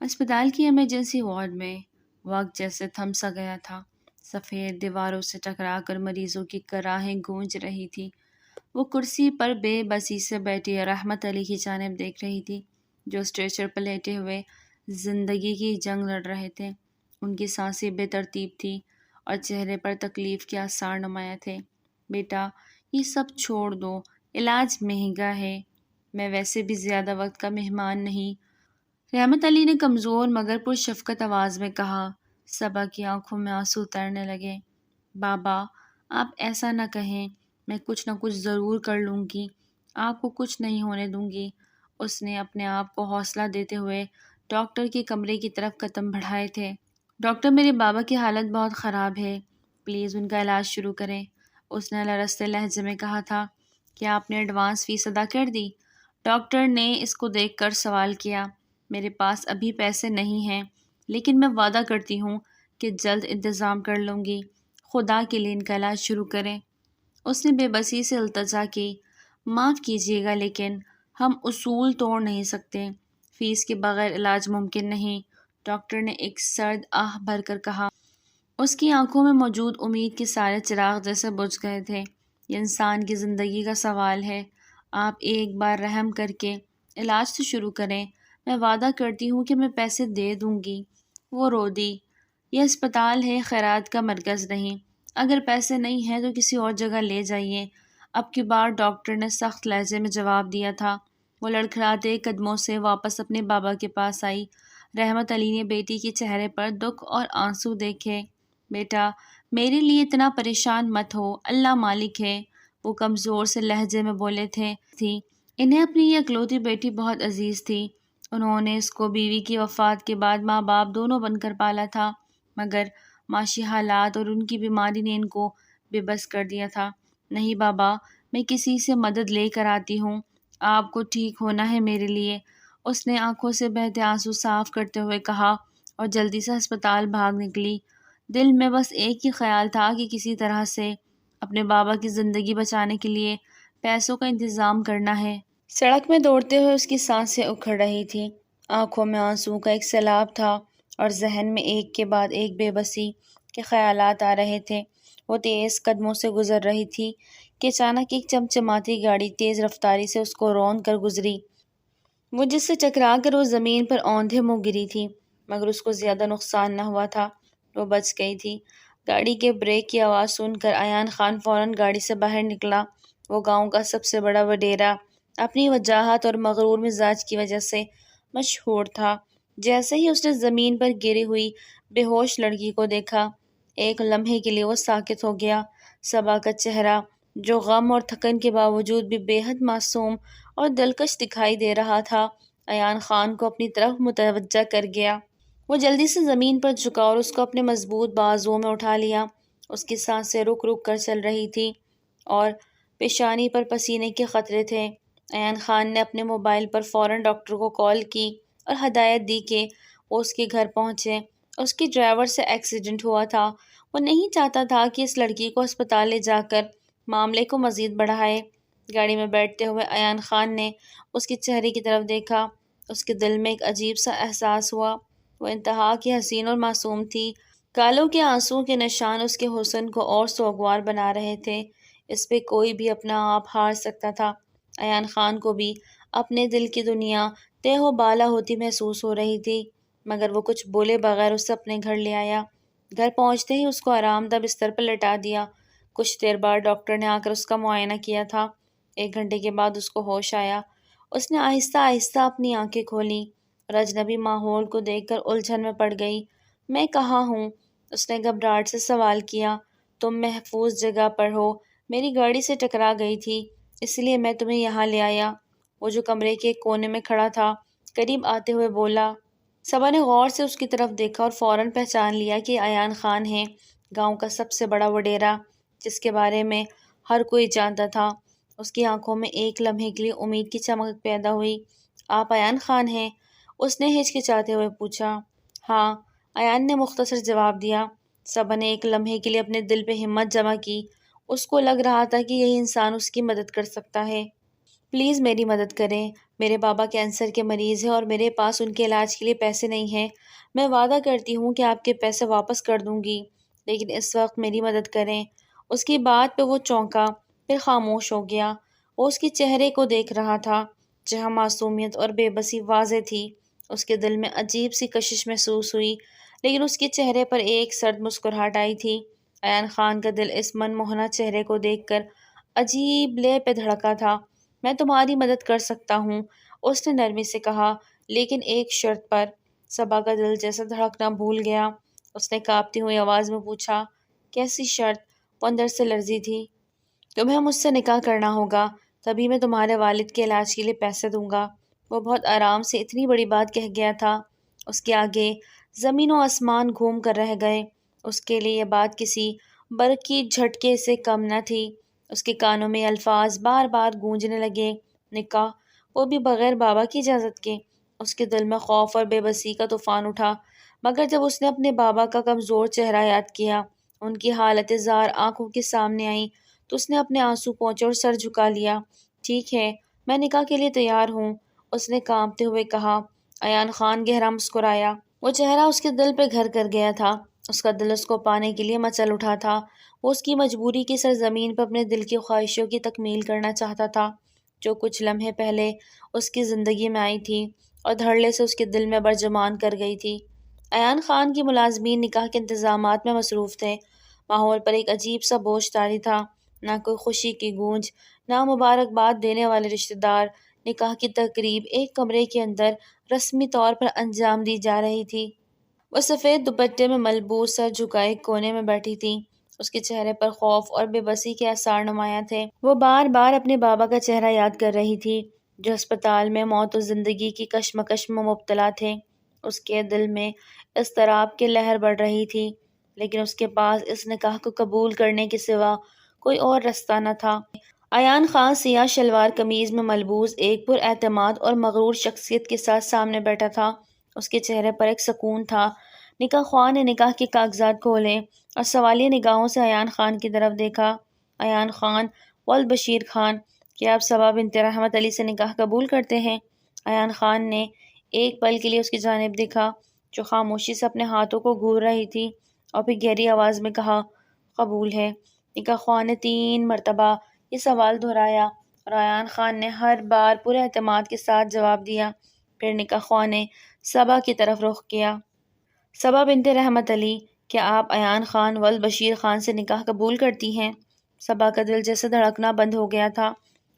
اسپتال کی emergency ward میں وقت جیسے تھم سا گیا تھا۔ سفید دیواروں سے ٹکرا کر مریضوں کی کراہیں گونج رہی تھی۔ وہ کرسی پر بے بسی سے بیٹھی رحمت علی کی جانب دیکھ رہی تھی، جو اسٹریچر پر لیٹے ہوئے زندگی کی جنگ لڑ رہے تھے۔ ان کی سانسیں بے ترتیب تھیں اور چہرے پر تکلیف کے آثار نمایاں تھے۔ بیٹا، یہ سب چھوڑ دو، علاج مہنگا ہے، میں ویسے بھی زیادہ وقت کا مہمان نہیں، رحمت علی نے کمزور مگر پرشفقت آواز میں کہا۔ صبا کی آنکھوں میں آنسو ترنے لگے۔ بابا، آپ ایسا نہ کہیں، میں کچھ نہ کچھ ضرور کر لوں گی، آپ کو کچھ نہیں ہونے دوں گی۔ اس نے اپنے آپ کو حوصلہ دیتے ہوئے ڈاکٹر کے کمرے کی طرف قدم بڑھائے تھے۔ ڈاکٹر، میرے بابا کی حالت بہت خراب ہے، پلیز ان کا علاج شروع کریں، اس نے لرزتے لہجے میں کہا تھا۔ کیا آپ نے ایڈوانس فیس ادا کر دی؟ ڈاکٹر نے اس کو دیکھ کر سوال کیا۔ میرے پاس ابھی پیسے نہیں ہیں، لیکن میں وعدہ کرتی ہوں کہ جلد انتظام کر لوں گی، خدا کے لیے ان کا علاج شروع کریں۔ اس نے بے بسی سے التجا کی۔ معاف کیجیے گا لیکن ہم اصول توڑ نہیں سکتے، فیس کے بغیر علاج ممکن نہیں، ڈاکٹر نے ایک سرد آہ بھر کر کہا۔ اس کی آنکھوں میں موجود امید کے سارے چراغ جیسے بجھ گئے تھے۔ یہ انسان کی زندگی کا سوال ہے، آپ ایک بار رحم کر کے علاج تو شروع کریں، میں وعدہ کرتی ہوں کہ میں پیسے دے دوں گی۔ وہ رو دی۔ یہ اسپتال ہے، خیرات کا مرکز نہیں، اگر پیسے نہیں ہیں تو کسی اور جگہ لے جائیے، اب کی بار ڈاکٹر نے سخت لہجے میں جواب دیا تھا۔ وہ لڑکھڑاتے قدموں سے واپس اپنے بابا کے پاس آئی۔ رحمت علی نے بیٹی کے چہرے پر دکھ اور آنسو دیکھے۔ بیٹا، میرے لیے اتنا پریشان مت ہو، اللہ مالک ہے، وہ کمزور سے لہجے میں بولے تھے۔ انہیں اپنی یہ اکلوتی بیٹی بہت عزیز تھی۔ انہوں نے اس کو بیوی کی وفات کے بعد ماں باپ دونوں بن کر پالا تھا، مگر معاشی حالات اور ان کی بیماری نے ان کو بے بس کر دیا تھا۔ نہیں بابا، میں کسی سے مدد لے کر آتی ہوں، آپ کو ٹھیک ہونا ہے میرے لیے، اس نے آنکھوں سے بہتے آنسو صاف کرتے ہوئے کہا اور جلدی سے ہسپتال بھاگ نکلی۔ دل میں بس ایک ہی خیال تھا کہ کسی طرح سے اپنے بابا کی زندگی بچانے کے لیے پیسوں کا انتظام کرنا ہے۔ سڑک میں دوڑتے ہوئے اس کی سانسیں اکھڑ رہی تھیں، آنکھوں میں آنسو کا ایک سیلاب تھا اور ذہن میں ایک کے بعد ایک بے بسی کے خیالات آ رہے تھے۔ وہ تیز قدموں سے گزر رہی تھی کہ اچانک ایک چمچماتی گاڑی تیز رفتاری سے اس کو رون کر گزری۔ وہ جس سے ٹکرا کر وہ زمین پر اوندھے منہ گری تھی، مگر اس کو زیادہ نقصان نہ ہوا تھا، وہ بچ گئی تھی۔ گاڑی کے بریک کی آواز سن کر ایان خان فوراً گاڑی سے باہر نکلا۔ وہ گاؤں کا سب سے بڑا وڈیرا اپنی وجاہت اور مغرور مزاج کی وجہ سے مشہور تھا۔ جیسے ہی اس نے زمین پر گری ہوئی بے ہوش لڑکی کو دیکھا، ایک لمحے کے لیے وہ ساکت ہو گیا۔ صبا کا چہرہ، جو غم اور تھکن کے باوجود بھی بے حد معصوم اور دلکش دکھائی دے رہا تھا، ایان خان کو اپنی طرف متوجہ کر گیا۔ وہ جلدی سے زمین پر جھکا اور اس کو اپنے مضبوط بازوؤں میں اٹھا لیا۔ اس کی سانسیں رک رک کر چل رہی تھیں اور پیشانی پر پسینے کے قطرے تھے۔ ایان خان نے اپنے موبائل پر فوراً ڈاکٹر کو کال کی اور ہدایت دی کہ وہ اس کے گھر پہنچے۔ اس کے ڈرائیور سے ایکسیڈنٹ ہوا تھا، وہ نہیں چاہتا تھا کہ اس لڑکی کو ہسپتال لے جا کر معاملے کو مزید بڑھائے۔ گاڑی میں بیٹھتے ہوئے ایان خان نے اس کے چہرے کی طرف دیکھا۔ اس کے دل میں ایک عجیب سا احساس ہوا، وہ انتہا کی حسین اور معصوم تھی۔ گالوں کے آنسوؤں کے نشان اس کے حسن کو اور سوگوار بنا رہے تھے، اس پہ کوئی بھی اپنا آپ ہار سکتا تھا۔ ایان خان کو بھی اپنے دل کی دنیا تہ و بالا ہوتی محسوس ہو رہی تھی، مگر وہ کچھ بولے بغیر اسے اپنے گھر لے آیا۔ گھر پہنچتے ہی اس کو آرام دہ بستر پر لٹا دیا۔ کچھ دیر بعد ڈاکٹر نے آ کر اس کا معائنہ کیا تھا۔ 1 گھنٹے کے بعد اس کو ہوش آیا۔ اس نے آہستہ آہستہ اپنی آنکھیں کھولیں اور اجنبی ماحول کو دیکھ کر الجھن میں پڑ گئی۔ میں کہاں ہوں؟ اس نے گھبراہٹ سے سوال کیا۔ تم محفوظ جگہ پر ہو، میری گاڑی سے ٹکرا گئی تھی، اس لیے میں تمہیں یہاں لے آیا، وہ جو کمرے کے ایک کونے میں کھڑا تھا قریب آتے ہوئے بولا۔ صبا نے غور سے اس کی طرف دیکھا اور فوراً پہچان لیا کہ ایان خان ہے، گاؤں کا سب سے بڑا وڈیرا جس کے بارے میں ہر کوئی جانتا تھا۔ اس کی آنکھوں میں ایک لمحے کے لیے امید کی چمک پیدا ہوئی۔ آپ ایان خان ہیں؟ اس نے ہچکچاتے ہوئے پوچھا۔ ہاں، ایان نے مختصر جواب دیا۔ صبا نے ایک لمحے کے لیے اپنے دل پہ ہمت جمع کی، اس کو لگ رہا تھا کہ یہی انسان اس کی مدد کر سکتا ہے۔ پلیز میری مدد کریں، میرے بابا کینسر کے مریض ہیں اور میرے پاس ان کے علاج کے لیے پیسے نہیں ہیں۔ میں وعدہ کرتی ہوں کہ آپ کے پیسے واپس کر دوں گی، لیکن اس وقت میری مدد کریں۔ اس کی بات پہ وہ چونکا، پھر خاموش ہو گیا۔ وہ اس کے چہرے کو دیکھ رہا تھا جہاں معصومیت اور بے بسی واضح تھی۔ اس کے دل میں عجیب سی کشش محسوس ہوئی، لیکن اس کے چہرے پر ایک سرد مسکراہٹ آئی تھی۔ ایان خان کا دل اس من موہنہ چہرے کو دیکھ کر عجیب لے پہ دھڑکا تھا۔ میں تمہاری مدد کر سکتا ہوں، اس نے نرمی سے کہا، لیکن ایک شرط پر۔ صبا کا دل جیسے دھڑکنا بھول گیا۔ اس نے کانپتی ہوئی آواز میں پوچھا، کیسی شرط؟ وہ اندر سے لرزی تھی۔ تمہیں مجھ سے نکاح کرنا ہوگا، تبھی میں تمہارے والد کے علاج کے لیے پیسے دوں گا۔ وہ بہت آرام سے اتنی بڑی بات کہہ گیا تھا۔ اس کے آگے زمین و آسمان گھوم کر رہ گئے۔ اس کے لیے یہ بات کسی برقی جھٹکے سے کم نہ تھی۔ اس کے کانوں میں الفاظ بار بار گونجنے لگے، نکاح، وہ بھی بغیر بابا کی اجازت کے۔ اس کے دل میں خوف اور بے بسی کا طوفان اٹھا، مگر جب اس نے اپنے بابا کا کمزور چہرہ یاد کیا، ان کی حالت زار آنکھوں کے سامنے آئی، تو اس نے اپنے آنسو پونچھے اور سر جھکا لیا۔ ٹھیک ہے، میں نکاح کے لیے تیار ہوں، اس نے کانپتے ہوئے کہا۔ ایان خان گہرا مسکرایا۔ وہ چہرہ اس کے دل پہ گھر کر گیا تھا۔ اس کا دل اس کو پانے کے لیے مچل اٹھا تھا۔ وہ اس کی مجبوری کی سرزمین پر اپنے دل کی خواہشوں کی تکمیل کرنا چاہتا تھا، جو کچھ لمحے پہلے اس کی زندگی میں آئی تھی اور دھڑلے سے اس کے دل میں برجمان کر گئی تھی۔ ایان خان کی ملازمین نکاح کے انتظامات میں مصروف تھے۔ ماحول پر ایک عجیب سا بوجھ طاری تھا، نہ کوئی خوشی کی گونج، نہ مبارکباد دینے والے رشتہ دار۔ نکاح کی تقریب ایک کمرے کے اندر رسمی طور پر انجام دی جا رہی تھی۔ وہ سفید دوپٹے میں ملبوس سر جھکائے ایک کونے میں بیٹھی تھی۔ اس کے چہرے پر خوف اور بے بسی کے آثار نمایاں تھے۔ وہ بار بار اپنے بابا کا چہرہ یاد کر رہی تھی، جو ہسپتال میں موت و زندگی کی کشمکش میں مبتلا تھے۔ اس کے دل میں اضطراب کی لہر بڑھ رہی تھی، لیکن اس کے پاس اس نکاح کو قبول کرنے کے سوا کوئی اور رستہ نہ تھا۔ ایان خان سیاہ شلوار قمیض میں ملبوس ایک پر اعتماد اور مغرور شخصیت کے ساتھ سامنے بیٹھا تھا۔ اس کے چہرے پر ایک سکون تھا۔ نکاح خواہ نے نکاح کے کاغذات کھولے اور سوالیہ نگاہوں سے ایان خان کی طرف دیکھا۔ ایان خان، ولد بشیر خان، کیا آپ صبا بنت رحمت علی سے نکاح قبول کرتے ہیں؟ ایان خان نے ایک پل کے لیے اس کی جانب دیکھا، جو خاموشی سے اپنے ہاتھوں کو گھور رہی تھی، اور پھر گہری آواز میں کہا، قبول ہے۔ نکاح خواہ نے 3 مرتبہ یہ سوال دہرایا، اور ایان خان نے ہر بار پورے اعتماد کے ساتھ جواب دیا۔ پھر نکاح خواہ نے صبا کی طرف رخ کیا۔ صبا بنت رحمت علی، کیا آپ ایان خان ولد بشیر خان سے نکاح قبول کرتی ہیں؟ صبا کا دل جیسے دھڑکنا بند ہو گیا تھا۔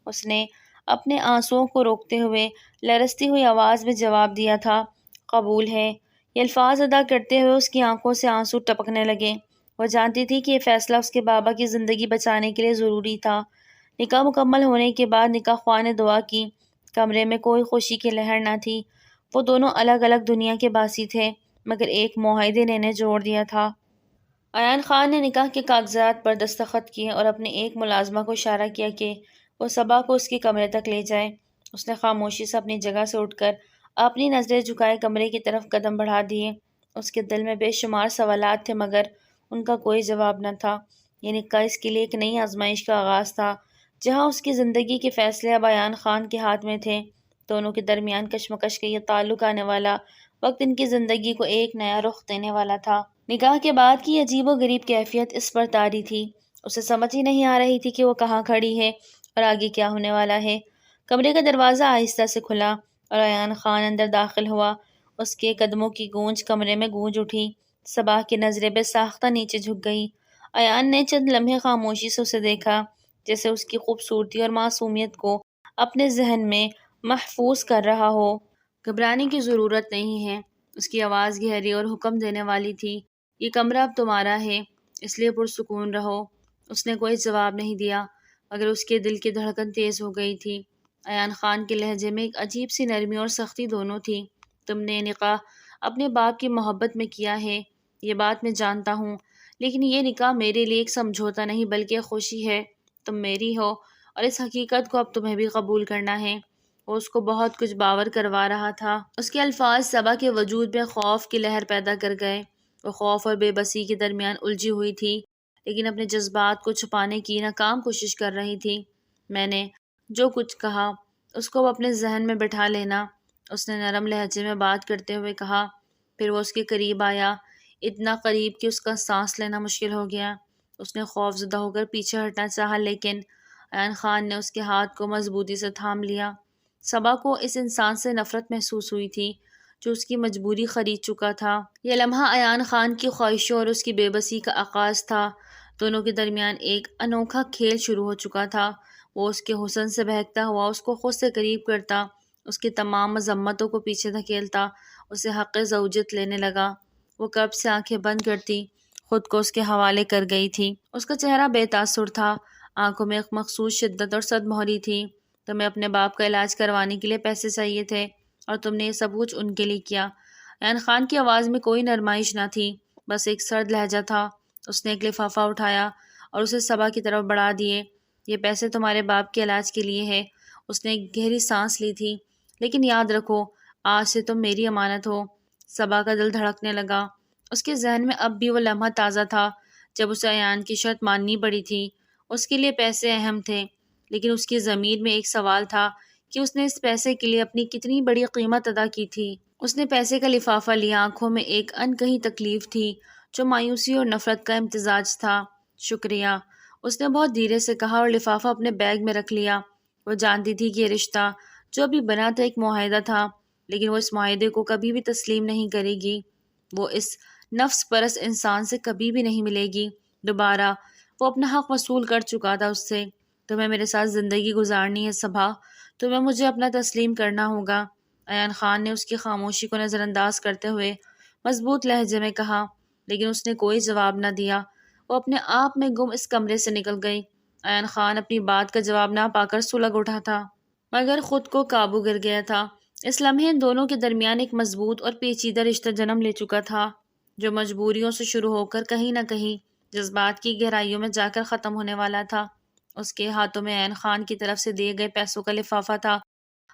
اس نے اپنے آنسوؤں کو روکتے ہوئے لرزتی ہوئی آواز میں جواب دیا تھا، قبول ہے۔ یہ الفاظ ادا کرتے ہوئے اس کی آنکھوں سے آنسو ٹپکنے لگے۔ وہ جانتی تھی کہ یہ فیصلہ اس کے بابا کی زندگی بچانے کے لیے ضروری تھا۔ نکاح مکمل ہونے کے بعد نکاح خواہ نے دعا کی۔ کمرے میں کوئی خوشی کی لہر نہ تھی۔ وہ دونوں الگ الگ دنیا کے باسی تھے، مگر ایک معاہدے نے انہیں جوڑ دیا تھا۔ ایان خان نے نکاح کے کاغذات پر دستخط کیے اور اپنے ایک ملازمہ کو اشارہ کیا کہ وہ صبا کو اس کے کمرے تک لے جائے۔ اس نے خاموشی سے اپنی جگہ سے اٹھ کر اپنی نظریں جھکائے کمرے کی طرف قدم بڑھا دیے۔ اس کے دل میں بے شمار سوالات تھے، مگر ان کا کوئی جواب نہ تھا۔ یہ نکاح اس کے لیے ایک نئی آزمائش کا آغاز تھا، جہاں اس کی زندگی کے فیصلے اب ایان خان کے ہاتھ میں تھے۔ دونوں کے درمیان کشمکش کا یہ تعلق آنے والا وقت ان کی زندگی کو ایک نیا رخ دینے والا تھا۔ نکاح کے بعد کی عجیب و غریب کیفیت اس پر طاری تھی۔ اسے سمجھ ہی نہیں آ رہی تھی کہ وہ کہاں کھڑی ہے اور آگے کیا ہونے والا ہے۔ کمرے کا دروازہ آہستہ سے کھلا اور ایان خان اندر داخل ہوا۔ اس کے قدموں کی گونج کمرے میں گونج اٹھی۔ صبا کی نظریں بے ساختہ نیچے جھک گئی۔ ایان نے چند لمحے خاموشی سے اسے دیکھا، جیسے اس کی خوبصورتی اور معصومیت کو اپنے ذہن میں محفوظ کر رہا ہو۔ گھبرانے کی ضرورت نہیں ہے، اس کی آواز گہری اور حکم دینے والی تھی۔ یہ کمرہ اب تمہارا ہے، اس لیے پرسکون رہو۔ اس نے کوئی جواب نہیں دیا، مگر اس کے دل کی دھڑکن تیز ہو گئی تھی۔ ایان خان کے لہجے میں ایک عجیب سی نرمی اور سختی دونوں تھی۔ تم نے نکاح اپنے باپ کی محبت میں کیا ہے، یہ بات میں جانتا ہوں، لیکن یہ نکاح میرے لیے ایک سمجھوتا نہیں بلکہ ایک خوشی ہے۔ تم میری ہو اور اس حقیقت کو اب تمہیں بھی قبول کرنا ہے۔ وہ اس کو بہت کچھ باور کروا رہا تھا۔ اس کے الفاظ صبا کے وجود میں خوف کی لہر پیدا کر گئے۔ وہ خوف اور بے بسی کے درمیان الجھی ہوئی تھی، لیکن اپنے جذبات کو چھپانے کی ناکام کوشش کر رہی تھی۔ میں نے جو کچھ کہا اس کو اپنے ذہن میں بٹھا لینا، اس نے نرم لہجے میں بات کرتے ہوئے کہا۔ پھر وہ اس کے قریب آیا، اتنا قریب کہ اس کا سانس لینا مشکل ہو گیا۔ اس نے خوف زدہ ہو کر پیچھے ہٹنا چاہا، لیکن ایان خان نے اس کے ہاتھ کو مضبوطی سے تھام لیا۔ صبا کو اس انسان سے نفرت محسوس ہوئی تھی جو اس کی مجبوری خرید چکا تھا۔ یہ لمحہ ایان خان کی خواہشوں اور اس کی بے بسی کا آغاز تھا۔ دونوں کے درمیان ایک انوکھا کھیل شروع ہو چکا تھا۔ وہ اس کے حسن سے بہکتا ہوا اس کو خود سے قریب کرتا، اس کی تمام مذمتوں کو پیچھے دھکیلتا، اسے حق زوجت لینے لگا۔ وہ کب سے آنکھیں بند کرتی خود کو اس کے حوالے کر گئی تھی۔ اس کا چہرہ بے تاثر تھا، آنکھوں میں ایک مخصوص شدت اور صدمہ ہو رہی تھی۔ تمہیں اپنے باپ کا علاج کروانے کے لیے پیسے چاہیے تھے اور تم نے یہ سب کچھ ان کے لیے کیا۔ ایان خان کی آواز میں کوئی نرمائش نہ تھی، بس ایک سرد لہجہ تھا۔ اس نے ایک لفافہ اٹھایا اور اسے صبا کی طرف بڑھا دیے۔ یہ پیسے تمہارے باپ کے علاج کے لیے ہے۔ اس نے ایک گہری سانس لی تھی۔ لیکن یاد رکھو، آج سے تم میری امانت ہو۔ صبا کا دل دھڑکنے لگا۔ اس کے ذہن میں اب بھی وہ لمحہ تازہ تھا جب اسے ایان کی شرط ماننی پڑی تھی۔ اس کے لیے پیسے اہم تھے، لیکن اس کی ضمیر میں ایک سوال تھا کہ اس نے اس پیسے کے لیے اپنی کتنی بڑی قیمت ادا کی تھی۔ اس نے پیسے کا لفافہ لیا، آنکھوں میں ایک انکہی تکلیف تھی جو مایوسی اور نفرت کا امتزاج تھا۔ شکریہ، اس نے بہت دھیرے سے کہا اور لفافہ اپنے بیگ میں رکھ لیا۔ وہ جانتی تھی کہ یہ رشتہ جو ابھی بنا تھا ایک معاہدہ تھا، لیکن وہ اس معاہدے کو کبھی بھی تسلیم نہیں کرے گی۔ وہ اس نفس پرست انسان سے کبھی بھی نہیں ملے گی دوبارہ۔ وہ اپنا حق وصول کر چکا تھا اس سے۔ تمہیں میرے ساتھ زندگی گزارنی ہے صبا، تمہیں مجھے اپنا تسلیم کرنا ہوگا۔ ایان خان نے اس کی خاموشی کو نظر انداز کرتے ہوئے مضبوط لہجے میں کہا، لیکن اس نے کوئی جواب نہ دیا۔ وہ اپنے آپ میں گم اس کمرے سے نکل گئی۔ ایان خان اپنی بات کا جواب نہ پا کر سلگ اٹھا تھا، مگر خود کو قابو گر گیا تھا۔ اس لمحے ان دونوں کے درمیان ایک مضبوط اور پیچیدہ رشتہ جنم لے چکا تھا، جو مجبوریوں سے شروع ہو کر کہیں نہ کہیں جذبات کی گہرائیوں میں جا کر ختم ہونے والا تھا۔ اس کے ہاتھوں میں ایان خان کی طرف سے دیے گئے پیسوں کا لفافہ تھا۔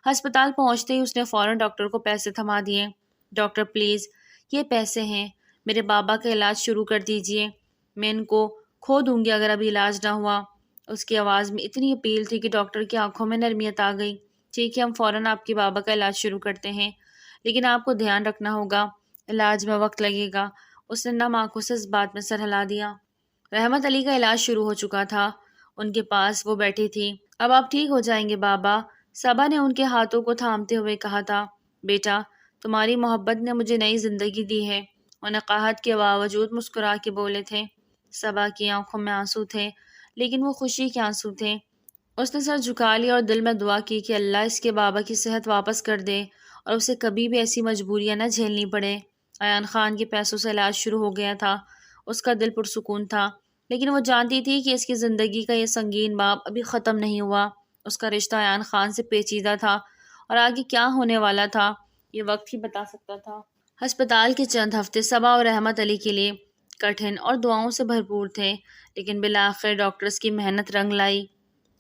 ہسپتال پہنچتے ہی اس نے فوراً ڈاکٹر کو پیسے تھما دیے۔ ڈاکٹر پلیز، یہ پیسے ہیں، میرے بابا کا علاج شروع کر دیجئے، میں ان کو کھو دوں گی اگر ابھی علاج نہ ہوا۔ اس کی آواز میں اتنی اپیل تھی کہ ڈاکٹر کی آنکھوں میں نرمیت آ گئی۔ ٹھیک ہے، ہم فوراً آپ کے بابا کا علاج شروع کرتے ہیں، لیکن آپ کو دھیان رکھنا ہوگا، علاج میں وقت لگے گا۔ اس نے نم آنکھوں سے اس بات میں سر ہلا دیا۔ رحمت علی کا علاج شروع ہو چکا تھا، ان کے پاس وہ بیٹھی تھی۔ اب آپ ٹھیک ہو جائیں گے بابا، صبا نے ان کے ہاتھوں کو تھامتے ہوئے کہا تھا۔ بیٹا، تمہاری محبت نے مجھے نئی زندگی دی ہے، وہ نقاہت کے باوجود مسکرا کے بولے تھے۔ صبا کی آنکھوں میں آنسو تھے، لیکن وہ خوشی کے آنسو تھے۔ اس نے سر جھکا لیا اور دل میں دعا کی کہ اللہ اس کے بابا کی صحت واپس کر دے اور اسے کبھی بھی ایسی مجبوریاں نہ جھیلنی پڑے۔ ایان خان کے پیسوں سے علاج شروع ہو گیا تھا۔ اس کا دل پرسکون تھا، لیکن وہ جانتی تھی کہ اس کی زندگی کا یہ سنگین باب ابھی ختم نہیں ہوا۔ اس کا رشتہ ایان خان سے پیچیدہ تھا اور آگے کیا ہونے والا تھا یہ وقت ہی بتا سکتا تھا۔ ہسپتال کے چند ہفتے صبا اور رحمت علی کے لیے کٹھن اور دعاؤں سے بھرپور تھے، لیکن بالآخر ڈاکٹرز کی محنت رنگ لائی۔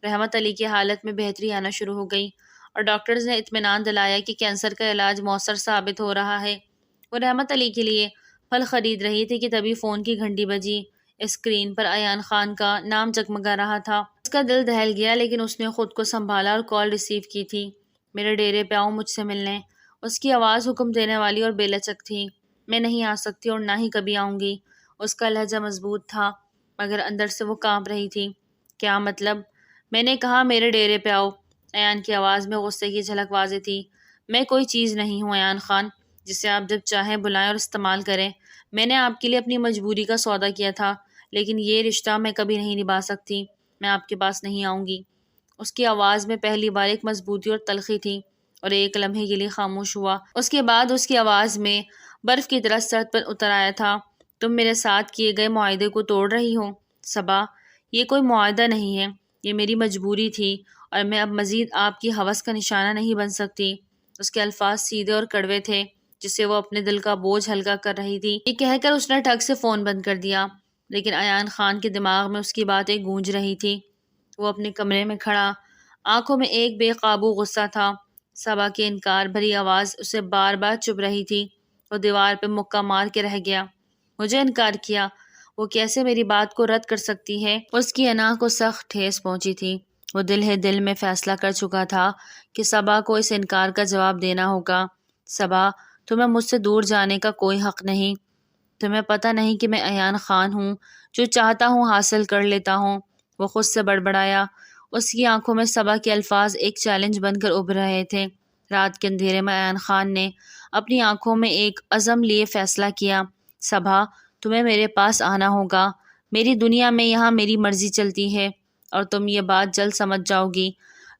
رحمت علی کی حالت میں بہتری آنا شروع ہو گئی اور ڈاکٹرز نے اطمینان دلایا کہ کینسر کا علاج مؤثر ثابت ہو رہا ہے۔ وہ رحمت علی کے لیے پھل خرید رہی تھی کہ تبھی فون کی گھنٹی بجی۔ اسکرین پر ایان خان کا نام جگمگا رہا تھا۔ اس کا دل دہل گیا، لیکن اس نے خود کو سنبھالا اور کال ریسیو کی تھی۔ میرے ڈیرے پہ آؤ مجھ سے ملنے۔ اس کی آواز حکم دینے والی اور بے لچک تھی۔ میں نہیں آ سکتی اور نہ ہی کبھی آؤں گی۔ اس کا لہجہ مضبوط تھا، مگر اندر سے وہ کانپ رہی تھی۔ کیا مطلب؟ میں نے کہا میرے ڈیرے پہ آؤ۔ ایان کی آواز میں غصے کی جھلک واضح تھی۔ میں کوئی چیز نہیں ہوں ایان خان جسے آپ جب چاہیں بلائیں اور استعمال کریں۔ میں نے آپ کے لیے اپنی مجبوری کا سودا کیا تھا، لیکن یہ رشتہ میں کبھی نہیں نبھا سکتی۔ میں آپ کے پاس نہیں آؤں گی۔ اس کی آواز میں پہلی بار ایک مضبوطی اور تلخی تھی اور ایک لمحے کے لیے خاموش ہوا۔ اس کے بعد اس کی آواز میں برف کی طرح سرد پر اتر آیا تھا۔ تم میرے ساتھ کیے گئے معاہدے کو توڑ رہی ہو صبا۔ یہ کوئی معاہدہ نہیں ہے، یہ میری مجبوری تھی اور میں اب مزید آپ کی ہوس کا نشانہ نہیں بن سکتی۔ اس کے الفاظ سیدھے اور کڑوے تھے، جسے وہ اپنے دل کا بوجھ ہلکا کر رہی تھی۔ یہ کہہ کر اس نے ٹھگ سے فون بند کر دیا، لیکن ایان خان کے دماغ میں اس کی باتیں گونج رہی تھی۔ وہ اپنے کمرے میں کھڑا، آنکھوں میں ایک بے قابو غصہ تھا۔ صبا کی انکار بھری آواز اسے بار بار چبھ رہی تھی۔ وہ دیوار پہ مکہ مار کے رہ گیا۔ مجھے انکار کیا؟ وہ کیسے میری بات کو رد کر سکتی ہے؟ اس کی انا کو سخت ٹھیس پہنچی تھی۔ وہ دل ہی دل میں فیصلہ کر چکا تھا کہ صبا کو اس انکار کا جواب دینا ہوگا۔ صبا، تمہیں مجھ سے دور جانے کا کوئی حق نہیں۔ تمہیں پتہ نہیں کہ میں ایان خان ہوں، جو چاہتا ہوں حاصل کر لیتا ہوں۔ وہ خود سے بڑبڑایا۔ اس کی آنکھوں میں صبا کے الفاظ ایک چیلنج بن کر ابھر رہے تھے۔ رات کے اندھیرے میں ایان خان نے اپنی آنکھوں میں ایک عزم لیے فیصلہ کیا۔ صبا، تمہیں میرے پاس آنا ہوگا۔ میری دنیا میں یہاں میری مرضی چلتی ہے اور تم یہ بات جلد سمجھ جاؤ گی۔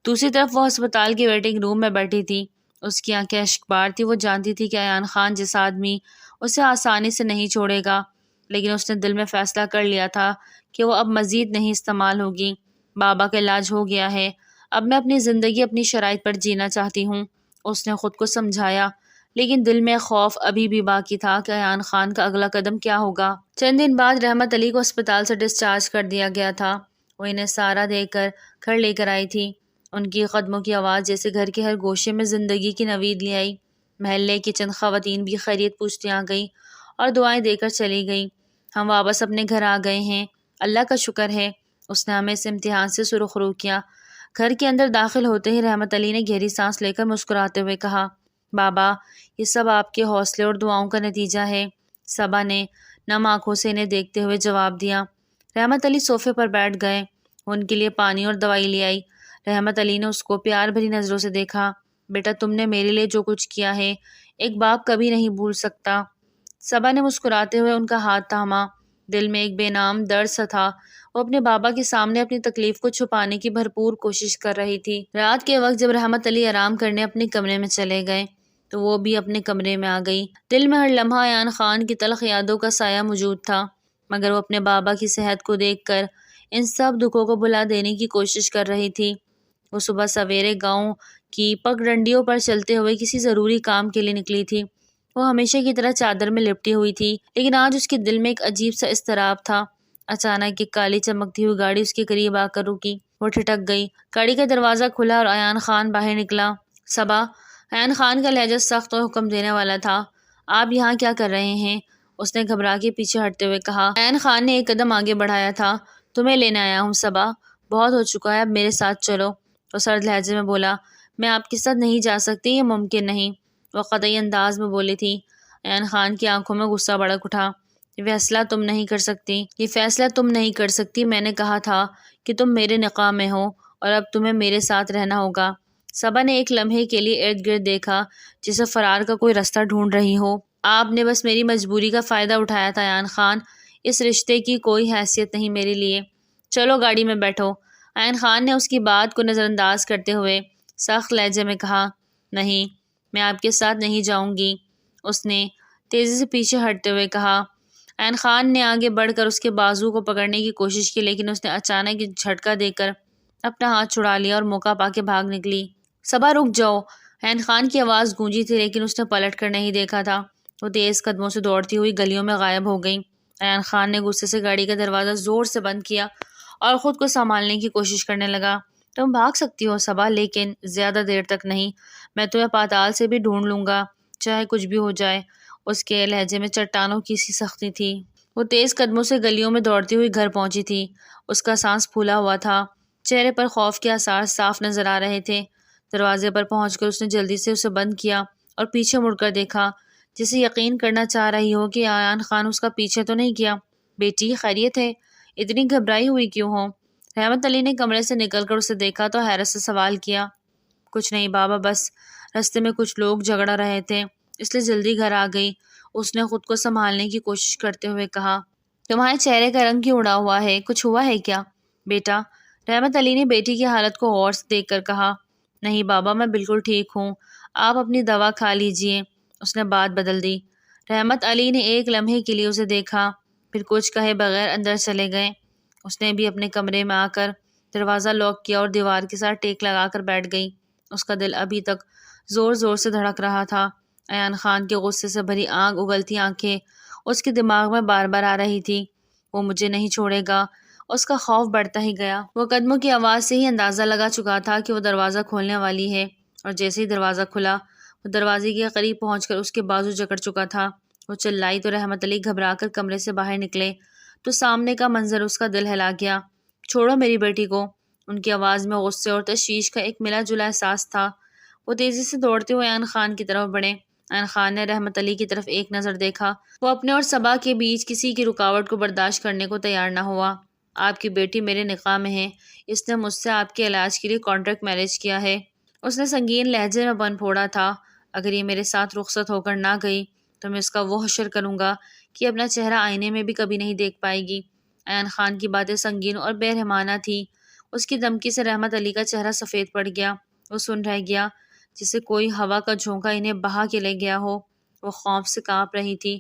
دوسری طرف وہ ہسپتال کے ویٹنگ روم میں بیٹھی تھی۔ اس کی آنکھیں اشکبار تھی۔ وہ جانتی تھی کہ ایان خان جیسا آدمی اسے آسانی سے نہیں چھوڑے گا، لیکن اس نے دل میں فیصلہ کر لیا تھا کہ وہ اب مزید نہیں استعمال ہوگی۔ بابا کا علاج ہو گیا ہے، اب میں اپنی زندگی اپنی شرائط پر جینا چاہتی ہوں، اس نے خود کو سمجھایا، لیکن دل میں خوف ابھی بھی باقی تھا کہ ایان خان کا اگلا قدم کیا ہوگا۔ چند دن بعد رحمت علی کو اسپتال سے ڈسچارج کر دیا گیا تھا۔ وہ انہیں سہارا دے کر گھر لے کر آئی تھی۔ ان کی قدموں کی آواز جیسے گھر کے ہر گوشے میں زندگی کی نوید لے آئی۔ محلے کی چند خواتین بھی خیریت پوچھتے آ گئیں اور دعائیں دے کر چلی گئیں۔ ہم واپس اپنے گھر آ گئے ہیں، اللہ کا شکر ہے، اس نے ہمیں اس امتحان سے سرخ رو کیا۔ گھر کے اندر داخل ہوتے ہی رحمت علی نے گہری سانس لے کر مسکراتے ہوئے کہا، بابا، یہ سب آپ کے حوصلے اور دعاؤں کا نتیجہ ہے۔ صبا نے نم آنکھوں سے انہیں دیکھتے ہوئے جواب دیا۔ رحمت علی صوفے پر بیٹھ گئے۔ وہ ان کے لیے پانی اور دوائی لے آئی۔ رحمت علی نے اس کو پیار بھری نظروں سے دیکھا۔ بیٹا، تم نے میرے لیے جو کچھ کیا ہے ایک باپ کبھی نہیں بھول سکتا۔ صبا نے مسکراتے ہوئے ان کا ہاتھ تھاما۔ دل میں ایک بے نام درد سا تھا۔ وہ اپنے بابا کے سامنے اپنی تکلیف کو چھپانے کی بھرپور کوشش کر رہی تھی۔ رات کے وقت جب رحمت علی آرام کرنے اپنے کمرے میں چلے گئے تو وہ بھی اپنے کمرے میں آ گئی۔ دل میں ہر لمحہ ایان خان کی تلخ یادوں کا سایہ موجود تھا، مگر وہ اپنے بابا کی صحت کو دیکھ کر ان سب دکھوں کو بھلا دینے کی کوشش کر رہی تھی۔ وہ صبح سویرے گاؤں کی پگ ڈنڈیوں پر چلتے ہوئے کسی ضروری کام کے لیے نکلی تھی۔ وہ ہمیشہ کی طرح چادر میں لپٹی ہوئی تھی، لیکن آج اس کے دل میں ایک عجیب سا اضطراب تھا۔ اچانک ایک کالی چمکتی ہوئی گاڑی اس کے قریب آ کر رکی۔ وہ ٹھٹک گئی۔ گاڑی کا دروازہ کھلا اور ایان خان باہر نکلا۔ صبا، ایان خان کا لہجہ سخت اور حکم دینے والا تھا، آپ یہاں کیا کر رہے ہیں؟ اس نے گھبرا کے پیچھے ہٹتے ہوئے کہا۔ ایان خان نے ایک قدم آگے بڑھایا تھا۔ تمہیں لینے آیا ہوں صبا، بہت ہو چکا ہے، اب میرے ساتھ چلو۔ وہ سرد لہجے میں بولا، میں آپ کے ساتھ نہیں جا سکتی، یہ ممکن نہیں۔ وہ قطعی انداز میں بولی تھی۔ ایان خان کی آنکھوں میں غصہ بھڑک اٹھا۔ یہ فیصلہ تم نہیں کر سکتی، یہ فیصلہ تم نہیں کر سکتی، میں نے کہا تھا کہ تم میرے نکاح میں ہو اور اب تمہیں میرے ساتھ رہنا ہوگا۔ صبا نے ایک لمحے کے لیے ارد گرد دیکھا جسے فرار کا کوئی رستہ ڈھونڈ رہی ہو۔ آپ نے بس میری مجبوری کا فائدہ اٹھایا تھا ایان خان، اس رشتے کی کوئی حیثیت نہیں میرے لیے۔ چلو گاڑی میں بیٹھو۔ ایان خان نے اس کی بات کو نظر انداز کرتے ہوئے سخت لہجے میں کہا، نہیں، میں آپ کے ساتھ نہیں جاؤں گی۔ اس نے تیزی سے پیچھے ہٹتے ہوئے کہا۔ ایان خان نے آگے بڑھ کر اس کے بازو کو پکڑنے کی کوشش کی، لیکن اس نے اچانک ایک جھٹکا دے کر اپنا ہاتھ چھڑا لیا اور موقع پا کے بھاگ نکلی۔ صبا، رک جاؤ۔ ایان خان کی آواز گونجی تھی، لیکن اس نے پلٹ کر نہیں دیکھا تھا۔ وہ تیز قدموں سے دوڑتی ہوئی گلیوں میں غائب ہو گئی۔ ایان خان نے غصے سے گاڑی کا دروازہ زور سے بند کیا اور خود کو سنبھالنے کی کوشش کرنے لگا۔ تم بھاگ سکتی ہو صبا، لیکن زیادہ دیر تک نہیں۔ میں تمہیں پاتال سے بھی ڈھونڈ لوں گا، چاہے کچھ بھی ہو جائے۔ اس کے لہجے میں چٹانوں کی سی سختی تھی۔ وہ تیز قدموں سے گلیوں میں دوڑتی ہوئی گھر پہنچی تھی۔ اس کا سانس پھولا ہوا تھا، چہرے پر خوف کے آثار صاف نظر آ رہے تھے۔ دروازے پر پہنچ کر اس نے جلدی سے اسے بند کیا اور پیچھے مڑ کر دیکھا، جسے یقین کرنا چاہ رہی ہو کہ ایان خان اس کا پیچھے تو نہیں کیا۔ بیٹی، خیریت ہے؟ اتنی گھبرائی ہوئی کیوں ہو؟ رحمت علی نے کمرے سے نکل کر اسے دیکھا تو حیرت سے سوال کیا۔ کچھ نہیں بابا، بس رستے میں کچھ لوگ جھگڑا رہے تھے، اس لیے جلدی گھر آ گئی، اس نے خود کو سنبھالنے کی کوشش کرتے ہوئے کہا۔ تمہارے چہرے کا رنگ کیوں اڑا ہوا ہے؟ کچھ ہوا ہے کیا بیٹا؟ رحمت علی نے بیٹی کی حالت کو غور سے دیکھ کر کہا۔ نہیں بابا، میں بالکل ٹھیک ہوں، آپ اپنی دوا کھا لیجئے۔ اس نے بات بدل دی۔ رحمت علی نے ایک لمحے کے لیے اسے دیکھا، پھر کچھ کہے بغیر اندر چلے گئے۔ اس نے بھی اپنے کمرے میں آ کر دروازہ لاک کیا اور دیوار کے ساتھ ٹیک لگا کر بیٹھ گئی۔ اس کا دل ابھی تک زور زور سے دھڑک رہا تھا۔ ایان خان کے غصے سے بھری آگ اگلتی آنکھیں اس کے دماغ میں بار بار آ رہی تھی۔ وہ مجھے نہیں چھوڑے گا، اس کا خوف بڑھتا ہی گیا۔ وہ قدموں کی آواز سے ہی اندازہ لگا چکا تھا کہ وہ دروازہ کھولنے والی ہے، اور جیسے ہی دروازہ کھلا وہ دروازے کے قریب پہنچ کر اس کے بازو جکڑ چکا تھا۔ وہ چلائی تو رحمت علی گھبرا کر کمرے سے باہر نکلے تو سامنے کا منظر اس کا دل ہلا گیا۔ چھوڑو میری بیٹی کو، ان کی آواز میں غصے اور تشویش کا ایک ملا جلا احساس تھا۔ وہ تیزی سے دوڑتے ہوئے ایان خان کی طرف بڑھے۔ ایان خان نے رحمت علی کی طرف ایک نظر دیکھا۔ وہ اپنے اور صبا کے بیچ کسی کی رکاوٹ کو برداشت کرنے کو تیار نہ ہوا۔ آپ کی بیٹی میرے نکاح میں ہے، اس نے مجھ سے آپ کے علاج کے لیے کانٹریکٹ میرج کیا ہے۔ اس نے سنگین لہجے میں بن پھوڑا تھا۔ اگر یہ میرے ساتھ رخصت ہو کر نہ گئی تو میں اس کا وہ حشر کروں گا کہ اپنا چہرہ آئینے میں بھی کبھی نہیں دیکھ پائے گی۔ ایان خان کی باتیں سنگین اور بے رحمانہ تھی۔ اس کی دھمکی سے رحمت علی کا چہرہ سفید پڑ گیا۔ وہ سن رہ گیا جسے کوئی ہوا کا جھونکا انہیں بہا کے لے گیا ہو۔ وہ خوف سے کانپ رہی تھی۔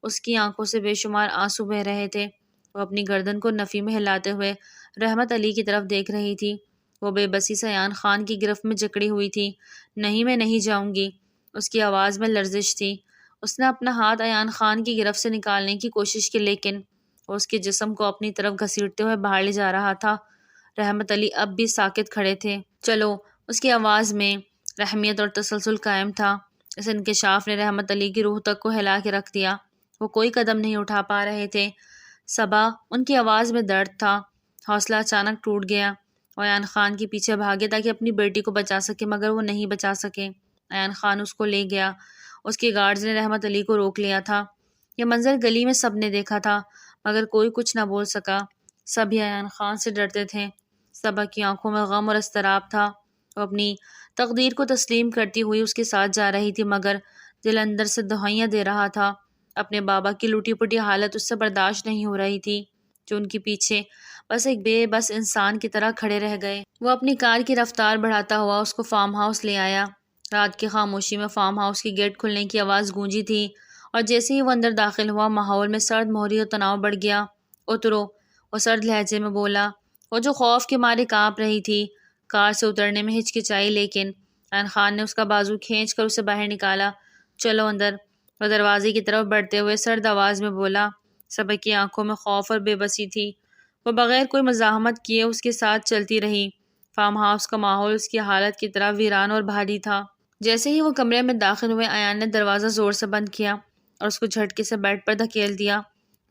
اس کی آنکھوں سے بے شمار آنسو بہہ رہے تھے۔ وہ اپنی گردن کو نفی میں ہلاتے ہوئے رحمت علی کی طرف دیکھ رہی تھی۔ وہ بے بسی سے ایان خان کی گرفت میں جکڑی ہوئی تھی۔ نہیں، میں نہیں جاؤں گی۔ اس کی آواز میں لرزش تھی۔ اس نے اپنا ہاتھ ایان خان کی گرفت سے نکالنے کی کوشش کی لیکن وہ اس کے جسم کو اپنی طرف گھسیٹتے ہوئے باہر لے جا رہا تھا۔ رحمت علی اب بھی ساکت کھڑے تھے۔ چلو، اس کی آواز میں رحمیت اور تسلسل قائم تھا۔ اس انکشاف نے رحمت علی کی روح تک کو ہلا کے رکھ دیا۔ وہ کوئی قدم نہیں اٹھا پا رہے تھے۔ صبا، ان کی آواز میں درد تھا۔ حوصلہ اچانک ٹوٹ گیا۔ وہ ایان خان کے پیچھے بھاگے تاکہ اپنی بیٹی کو بچا سکے مگر وہ نہیں بچا سکے۔ ایان خان اس کو لے گیا۔ اس کے گارڈز نے رحمت علی کو روک لیا تھا۔ یہ منظر گلی میں سب نے دیکھا تھا مگر کوئی کچھ نہ بول سکا۔ سبھی ایان خان سے ڈرتے تھے۔ صبا کی آنکھوں میں غم اور اضطراب تھا۔ وہ اپنی تقدیر کو تسلیم کرتی ہوئی اس کے ساتھ جا رہی تھی مگر دل اندر سے دہائیاں دے رہا تھا۔ اپنے بابا کی لوٹی پٹی حالت اس سے برداشت نہیں ہو رہی تھی جو ان کے پیچھے بس ایک بے بس انسان کی طرح کھڑے رہ گئے۔ وہ اپنی کار کی رفتار بڑھاتا ہوا اس کو فارم ہاؤس لے آیا۔ رات کی خاموشی میں فارم ہاؤس کی گیٹ کھلنے کی آواز گونجی تھی اور جیسے ہی وہ اندر داخل ہوا ماحول میں سرد مہری اور تناؤ بڑھ گیا۔ اترو، وہ سرد لہجے میں بولا۔ وہ جو خوف کے مارے کانپ رہی تھی کار سے اترنے میں ہچکچائی لیکن ایان خان نے اس کا بازو کھینچ کر اسے باہر نکالا۔ چلو اندر، وہ دروازے کی طرف بڑھتے ہوئے سرد آواز میں بولا۔ صبا کی آنکھوں میں خوف اور بے بسی تھی۔ وہ بغیر کوئی مزاحمت کیے اس کے ساتھ چلتی رہی۔ فارم ہاؤس کا ماحول اس کی حالت کی طرح ویران اور بھاری تھا۔ جیسے ہی وہ کمرے میں داخل ہوئے ایان نے دروازہ زور سے بند کیا اور اس کو جھٹکے سے بیڈ پر دھکیل دیا۔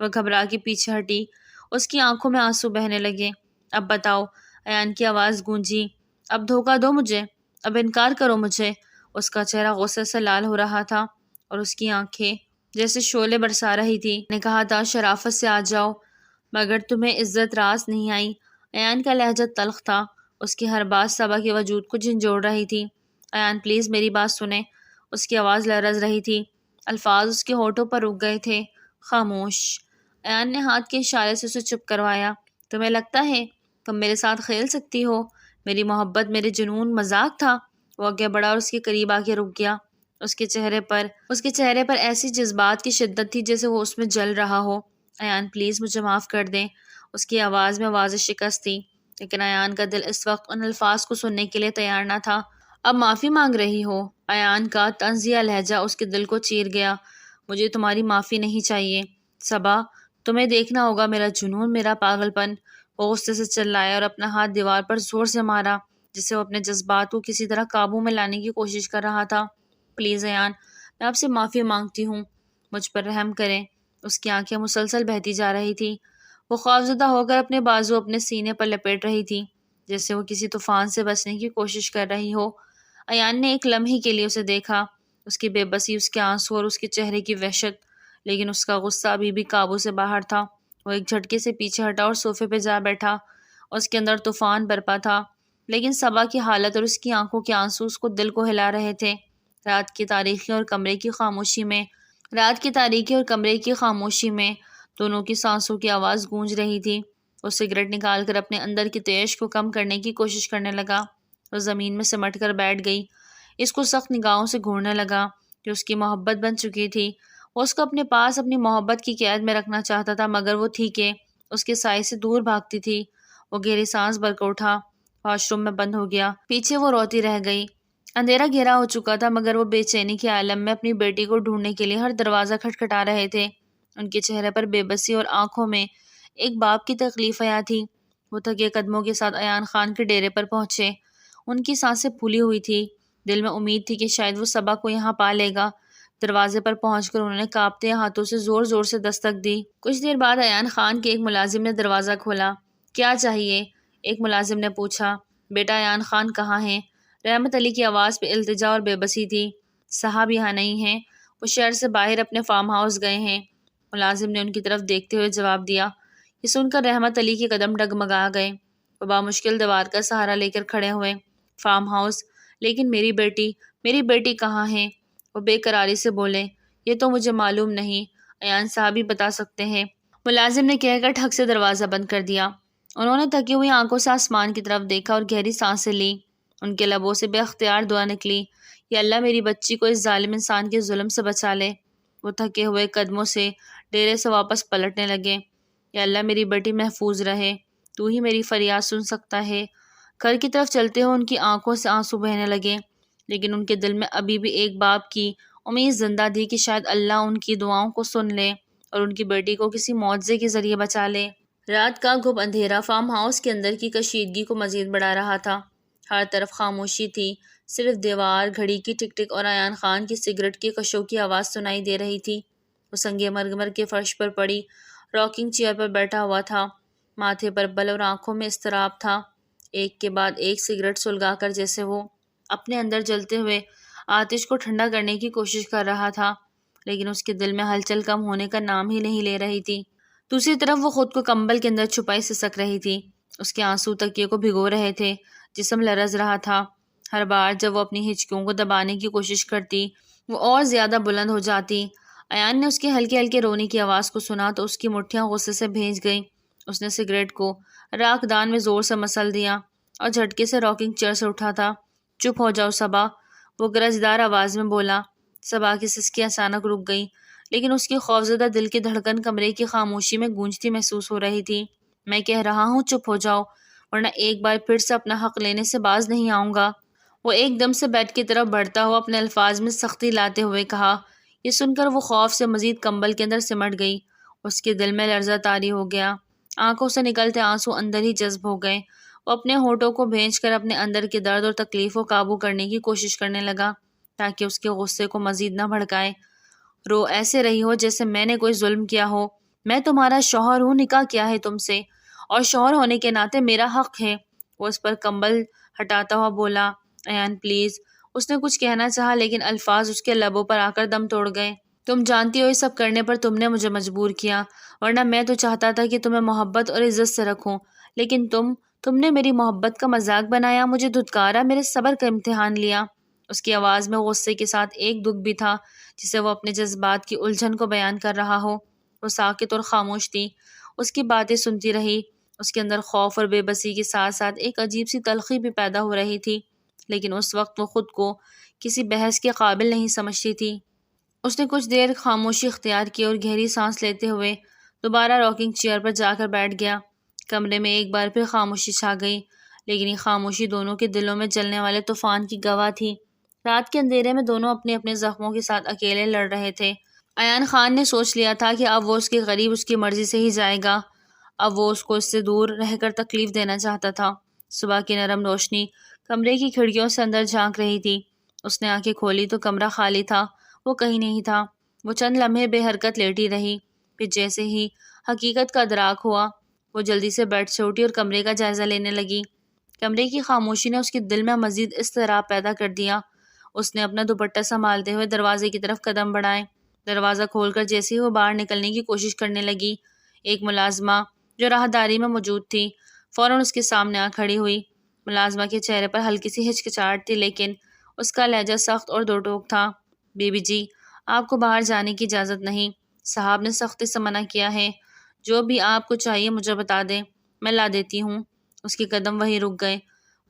وہ گھبرا کے پیچھے ہٹی۔ اس کی آنکھوں میں آنسو بہنے لگے۔ اب بتاؤ، ایان کی آواز گونجی۔ اب دھوکہ دو مجھے، اب انکار کرو مجھے۔ اس کا چہرہ غصے سے لال ہو رہا تھا اور اس کی آنکھیں جیسے شعلے برسا رہی تھی۔ نے کہا تھا شرافت سے آ جاؤ مگر تمہیں عزت راست نہیں آئی۔ ایان کا لہجہ تلخ تھا۔ اس کی ہر بات صبا کے وجود کو جھنجھوڑ رہی تھی۔ ایان پلیز میری بات سنیں۔ اس کی آواز لرز رہی تھی۔ الفاظ اس کے ہونٹوں پر رک گئے تھے۔ خاموش۔ ایان نے ہاتھ کے اشارے سے اسے چپ کروایا۔ تمہیں لگتا ہے تم میرے ساتھ کھیل سکتی ہو؟ میری محبت، میرے جنون مذاق تھا؟ وہ آگے بڑھا اور اس کے قریب آ کے رک گیا۔ اس کے چہرے پر ایسی جذبات کی شدت تھی جیسے وہ اس میں جل رہا ہو۔ ایان پلیز مجھے معاف کر دیں۔ اس کی آواز میں واضح شکست تھی لیکن ایان کا دل اس وقت ان الفاظ کو سننے کے لیے تیار نہ تھا۔ اب معافی مانگ رہی ہو؟ ایان کا طنزیہ لہجہ اس کے دل کو چیر گیا۔ مجھے تمہاری معافی نہیں چاہیے صبا، تمہیں دیکھنا ہوگا میرا جنون، میرا پاگل پن۔ وہ غصے سے چلایا اور اپنا ہاتھ دیوار پر زور سے مارا جسے وہ اپنے جذبات کو کسی طرح قابو میں لانے کی کوشش کر رہا تھا۔ پلیز ایان، میں آپ سے معافی مانگتی ہوں، مجھ پر رحم کریں۔ اس کی آنکھیں مسلسل بہتی جا رہی تھی۔ وہ خوفزدہ ہو کر اپنے بازو اپنے سینے پر لپیٹ رہی تھی جیسے وہ کسی طوفان سے بچنے کی کوشش کر رہی ہو۔ ایان نے ایک لمحے کے لیے اسے دیکھا، اس کی بے بسی، اس کے آنسو اور اس کے چہرے کی وحشت، لیکن اس کا غصہ ابھی بھی قابو سے باہر تھا۔ وہ ایک جھٹکے سے پیچھے ہٹا اور صوفے پہ جا بیٹھا۔ اس کے اندر طوفان برپا تھا لیکن صبا کی حالت اور اس کی آنکھوں کے آنسو اس کو دل کو ہلا رہے تھے۔ رات کی تاریکی اور کمرے کی خاموشی میں دونوں کی سانسوں کی آواز گونج رہی تھی۔ وہ سگریٹ نکال کر اپنے اندر کی تیش کو کم کرنے کی کوشش کرنے لگا۔ وہ زمین میں سمٹ کر بیٹھ گئی۔ اس کو سخت نگاہوں سے گھورنے لگا جو اس کی محبت بن چکی تھی۔ وہ اس کو اپنے پاس اپنی محبت کی قید میں رکھنا چاہتا تھا مگر وہ تھی کہ اس کے سائے سے دور بھاگتی تھی۔ وہ گہری سانس بھر کر اٹھا، واش روم میں بند ہو گیا۔ پیچھے وہ روتی رہ گئی۔ اندھیرا گھیرا ہو چکا تھا مگر وہ بے چینی کے عالم میں اپنی بیٹی کو ڈھونڈنے کے لیے ہر دروازہ کھٹکھٹا رہے تھے۔ ان کے چہرے پر بے بسی اور آنکھوں میں ایک باپ کی تکلیف حیا تھی۔ وہ تھکے قدموں کے ساتھ ایان خان کے ڈیرے پر پہنچے۔ ان کی سانسیں پھولی ہوئی تھی۔ دل میں امید تھی کہ شاید وہ صبا کو یہاں پا لے گا۔ دروازے پر پہنچ کر انہوں نے کانپتے ہاتھوں سے زور زور سے دستک دی۔ کچھ دیر بعد ایان خان کے ایک ملازم نے دروازہ کھولا۔ کیا چاہیے؟ ایک ملازم نے پوچھا۔ بیٹا ایان خان کہاں ہیں؟ رحمت علی کی آواز پہ التجا اور بے بسی تھی۔ صاحب یہاں نہیں ہیں، وہ شہر سے باہر اپنے فارم ہاؤس گئے ہیں۔ ملازم نے ان کی طرف دیکھتے ہوئے جواب دیا۔ یہ سن کر رحمت علی کے قدم ڈگمگا گئے۔ وہ بامشکل دیوار کا سہارا لے کر کھڑے ہوئے۔ Farm house? لیکن میری بیٹی کہاں ہے؟ وہ بے قراری سے بولے۔ یہ تو مجھے معلوم نہیں، ایان صاحب ہی بتا سکتے ہیں۔ ملازم نے کہہ کر ٹھک سے دروازہ بند کر دیا۔ انہوں نے تھکی ہوئی آنکھوں سے آسمان کی طرف دیکھا اور گہری سانسیں لی۔ ان کے لبوں سے بے اختیار دعا نکلی، یا اللہ میری بچی کو اس ظالم انسان کے ظلم سے بچا لے۔ وہ تھکے ہوئے قدموں سے ڈیرے سے واپس پلٹنے لگے۔ یا اللہ میری بیٹی محفوظ رہے، تو ہی میری فریاد سن سکتا ہے۔ گھر کی طرف چلتے ہوئے ان کی آنکھوں سے آنسو بہنے لگے، لیکن ان کے دل میں ابھی بھی ایک باپ کی امید زندہ تھی کہ شاید اللہ ان کی دعاؤں کو سن لے اور ان کی بیٹی کو کسی معجزے کے ذریعے بچا لے۔ رات کا گھپ اندھیرا فارم ہاؤس کے اندر کی کشیدگی کو مزید بڑھا رہا تھا۔ ہر طرف خاموشی تھی، صرف دیوار، گھڑی کی ٹک ٹک اور ایان خان کی سگریٹ کے کشوں کی آواز سنائی دے رہی تھی۔ وہ سنگ مرمر کے فرش پر پڑی راکنگ چیئر پر بیٹھا ہوا تھا، ماتھے پر بل اور آنکھوں میں اضطراب تھا۔ ایک کے بعد ایک سگریٹ سلگا کر جیسے وہ اپنے اندر جلتے ہوئے آتش کو ٹھنڈا کرنے کی کوشش کر رہا تھا، لیکن اس کے دل میں ہلچل کم ہونے کا نام ہی نہیں لے رہی تھی۔ دوسری طرف وہ خود کو کمبل کے اندر چھپائی سسک رہی تھی۔ اس کے آنسو تکیے کو بھگو رہے تھے، جسم لرز رہا تھا۔ ہر بار جب وہ اپنی ہچکیوں کو دبانے کی کوشش کرتی، وہ اور زیادہ بلند ہو جاتی۔ ایان نے اس کے ہلکے ہلکے رونے کی آواز کو سنا تو اس کی مٹھیاں غصے سے بھیج گئیں۔ اس نے سگریٹ کو راکھ دان میں زور سے مسل دیا اور جھٹکے سے راکنگ چیئر سے اٹھا تھا۔ چپ ہو جاؤ صبا، وہ گرجدار آواز میں بولا۔ صبا کی سسکی اچانک رک گئی، لیکن اس کی خوفزدہ دل کی دھڑکن کمرے کی خاموشی میں گونجتی محسوس ہو رہی تھی۔ میں کہہ رہا ہوں چپ ہو جاؤ، ورنہ ایک بار پھر سے اپنا حق لینے سے باز نہیں آؤں گا۔ وہ ایک دم سے بیڈ کی طرف بڑھتا ہوا اپنے الفاظ میں سختی لاتے ہوئے کہا۔ یہ سن کر وہ خوف سے مزید کمبل کے اندر سمٹ گئی۔ اس کے دل میں لرزہ طاری ہو گیا، آنکھوں سے نکلتے آنسو اندر ہی جذب ہو گئے۔ وہ اپنے ہونٹوں کو بھینچ کر اپنے اندر کے درد اور تکلیف کو قابو کرنے کی کوشش کرنے لگا تاکہ اس کے غصے کو مزید نہ بھڑکائے۔ رو ایسے رہی ہو جیسے میں نے کوئی ظلم کیا ہو۔ میں تمہارا شوہر ہوں، نکاح کیا ہے تم سے، اور شوہر ہونے کے ناطے میرا حق ہے۔ وہ اس پر کمبل ہٹاتا ہوا بولا۔ ایان پلیز۔ اس نے کچھ کہنا چاہا لیکن الفاظ اس کے لبوں پر آ کر دم توڑ گئے۔ تم جانتی ہو یہ سب کرنے پر تم نے مجھے مجبور کیا، ورنہ میں تو چاہتا تھا کہ تمہیں محبت اور عزت سے رکھوں، لیکن تم نے میری محبت کا مذاق بنایا، مجھے دھتکارا، میرے صبر کا امتحان لیا۔ اس کی آواز میں غصے کے ساتھ ایک دکھ بھی تھا، جسے وہ اپنے جذبات کی الجھن کو بیان کر رہا ہو۔ وہ ساکت اور خاموش تھی، اس کی باتیں سنتی رہی۔ اس کے اندر خوف اور بے بسی کے ساتھ ساتھ ایک عجیب سی تلخی بھی پیدا ہو رہی تھی، لیکن اس وقت وہ خود کو کسی بحث کے قابل نہیں سمجھتی تھی۔ اس نے کچھ دیر خاموشی اختیار کی اور گہری سانس لیتے ہوئے دوبارہ راکنگ چیئر پر جا کر بیٹھ گیا۔ کمرے میں ایک بار پھر خاموشی چھا گئی، لیکن یہ خاموشی دونوں کے دلوں میں چلنے والے طوفان کی گواہ تھی۔ رات کے اندھیرے میں دونوں اپنے اپنے زخموں کے ساتھ اکیلے لڑ رہے تھے۔ ایان خان نے سوچ لیا تھا کہ اب وہ اس کے قریب اس کی مرضی سے ہی جائے گا، اب وہ اس کو اس سے دور رہ کر تکلیف دینا چاہتا تھا۔ صبح کی نرم روشنی کمرے کی کھڑکیوں سے اندر جھانک رہی تھی۔ اس نے آنکھیں کھولی تو کمرہ خالی تھا، وہ کہیں نہیں تھا۔ وہ چند لمحے بے حرکت لیٹی رہی، پھر جیسے ہی حقیقت کا ادراک ہوا، وہ جلدی سے بیڈ سے اٹھی اور کمرے کا جائزہ لینے لگی۔ کمرے کی خاموشی نے اس کے دل میں مزید اضطراب پیدا کر دیا۔ اس نے اپنا دوپٹہ سنبھالتے ہوئے دروازے کی طرف قدم بڑھائے۔ دروازہ کھول کر جیسے ہی وہ باہر نکلنے کی کوشش کرنے لگی، ایک ملازمہ جو راہداری میں موجود تھی فوراً اس کے سامنے آ کھڑی ہوئی۔ ملازمہ کے چہرے پر ہلکی سی ہچکچاہٹ تھی، لیکن اس کا لہجہ سخت اور دو ٹوک تھا۔ بی بی جی، آپ کو باہر جانے کی اجازت نہیں، صاحب نے سختی سے منع کیا ہے۔ جو بھی آپ کو چاہیے مجھے بتا دیں، میں لا دیتی ہوں۔ اس کے قدم وہیں رک گئے۔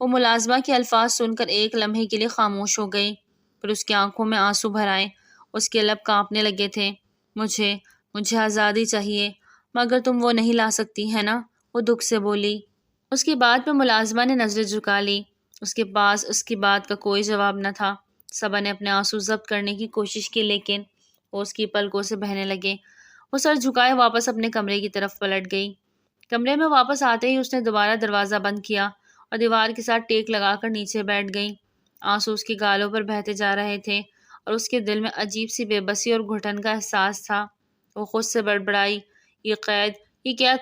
وہ ملازمہ کے الفاظ سن کر ایک لمحے کے لیے خاموش ہو گئی، پھر اس کی آنکھوں میں آنسو بھر آئے، اس کے لب کانپنے لگے تھے۔ مجھے آزادی چاہیے، مگر تم وہ نہیں لا سکتی ہے نا، وہ دکھ سے بولی۔ اس کی بات پہ ملازمہ نے نظریں جھکا لی۔ اس کے پاس اس کی بات کا کوئی جواب نہ تھا۔ صبا نے اپنے آنسو ضبط کرنے کی کوشش کی، لیکن وہ اس کی پلکوں سے بہنے لگے۔ وہ سر جھکائے واپس اپنے کمرے کی طرف پلٹ گئی۔ کمرے میں واپس آتے ہی اس نے دوبارہ دروازہ بند کیا اور دیوار کے ساتھ ٹیک لگا کر نیچے بیٹھ گئی۔ آنسو اس کی گالوں پر بہتے جا رہے تھے اور اس کے دل میں عجیب سی بے بسی اور گھٹن کا احساس تھا۔ وہ خود سے بڑبڑائی، یہ قید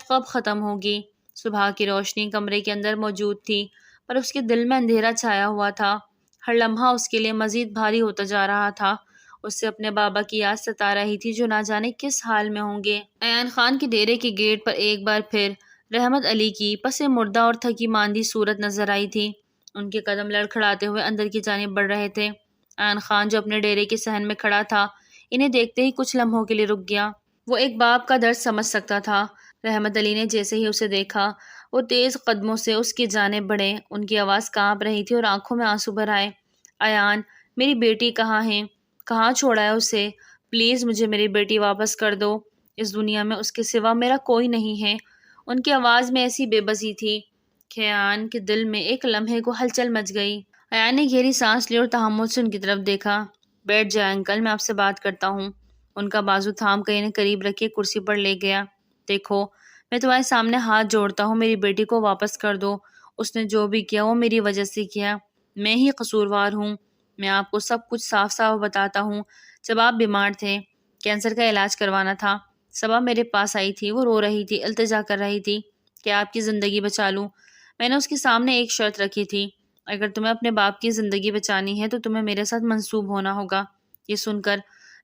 کب ختم ہوگی؟ صبح کی روشنی کمرے کے اندر موجود تھی، پر اس کے دل میں اندھیرا چھایا ہوا تھا۔ ہر لمحہ اس کے لیے مزید بھاری ہوتا جا رہا تھا۔ اس سے اپنے بابا کی یاد ستا رہی تھی جو نہ جانے کس حال میں ہوں گے۔ ایان خان کے ڈیرے کے گیٹ پر ایک بار پھر رحمت علی کی پس مردہ اور تھکی ماندی صورت نظر آئی تھی۔ ان کے قدم لڑکھڑاتے ہوئے اندر کی جانب بڑھ رہے تھے۔ ایان خان جو اپنے ڈیرے کے صحن میں کھڑا تھا، انہیں دیکھتے ہی کچھ لمحوں کے لیے رک گیا۔ وہ ایک باپ کا درد سمجھ سکتا تھا۔ رحمت علی نے جیسے ہی اسے دیکھا، وہ تیز قدموں سے اس کی جانب بڑھے۔ ان کی آواز کانپ رہی تھی اور آنکھوں میں آنسو بھر آئے۔ ایان، میری بیٹی کہاں ہے؟ کہاں چھوڑا ہے اسے؟ پلیز مجھے میری بیٹی واپس کر دو۔ اس دنیا میں اس کے سوا میرا کوئی نہیں ہے۔ ان کی آواز میں ایسی بے بسی تھی کہ ایان کے دل میں ایک لمحے کو ہلچل مچ گئی۔ ایان نے گہری سانس لی اور تحمل سے ان کی طرف دیکھا۔ بیٹھ جائے انکل، میں آپ سے بات کرتا ہوں۔ ان کا بازو تھام کر انہیں قریب رکھے کرسی پر لے گیا۔ دیکھو، میں تمہارے سامنے ہاتھ جوڑتا ہوں، میری بیٹی کو واپس کر دو۔ اس نے جو بھی کیا وہ میری وجہ سے کیا، میں ہی قصوروار ہوں۔ میں آپ کو سب کچھ صاف صاف بتاتا ہوں۔ جب آپ بیمار تھے، کینسر کا علاج کروانا تھا، صبا میرے پاس آئی تھی۔ وہ رو رہی تھی، التجا کر رہی تھی کہ آپ کی زندگی بچا لوں۔ میں نے اس کے سامنے ایک شرط رکھی تھی، اگر تمہیں اپنے باپ کی زندگی بچانی ہے تو تمہیں میرے ساتھ منسوب ہونا ہوگا۔ یہ سن کر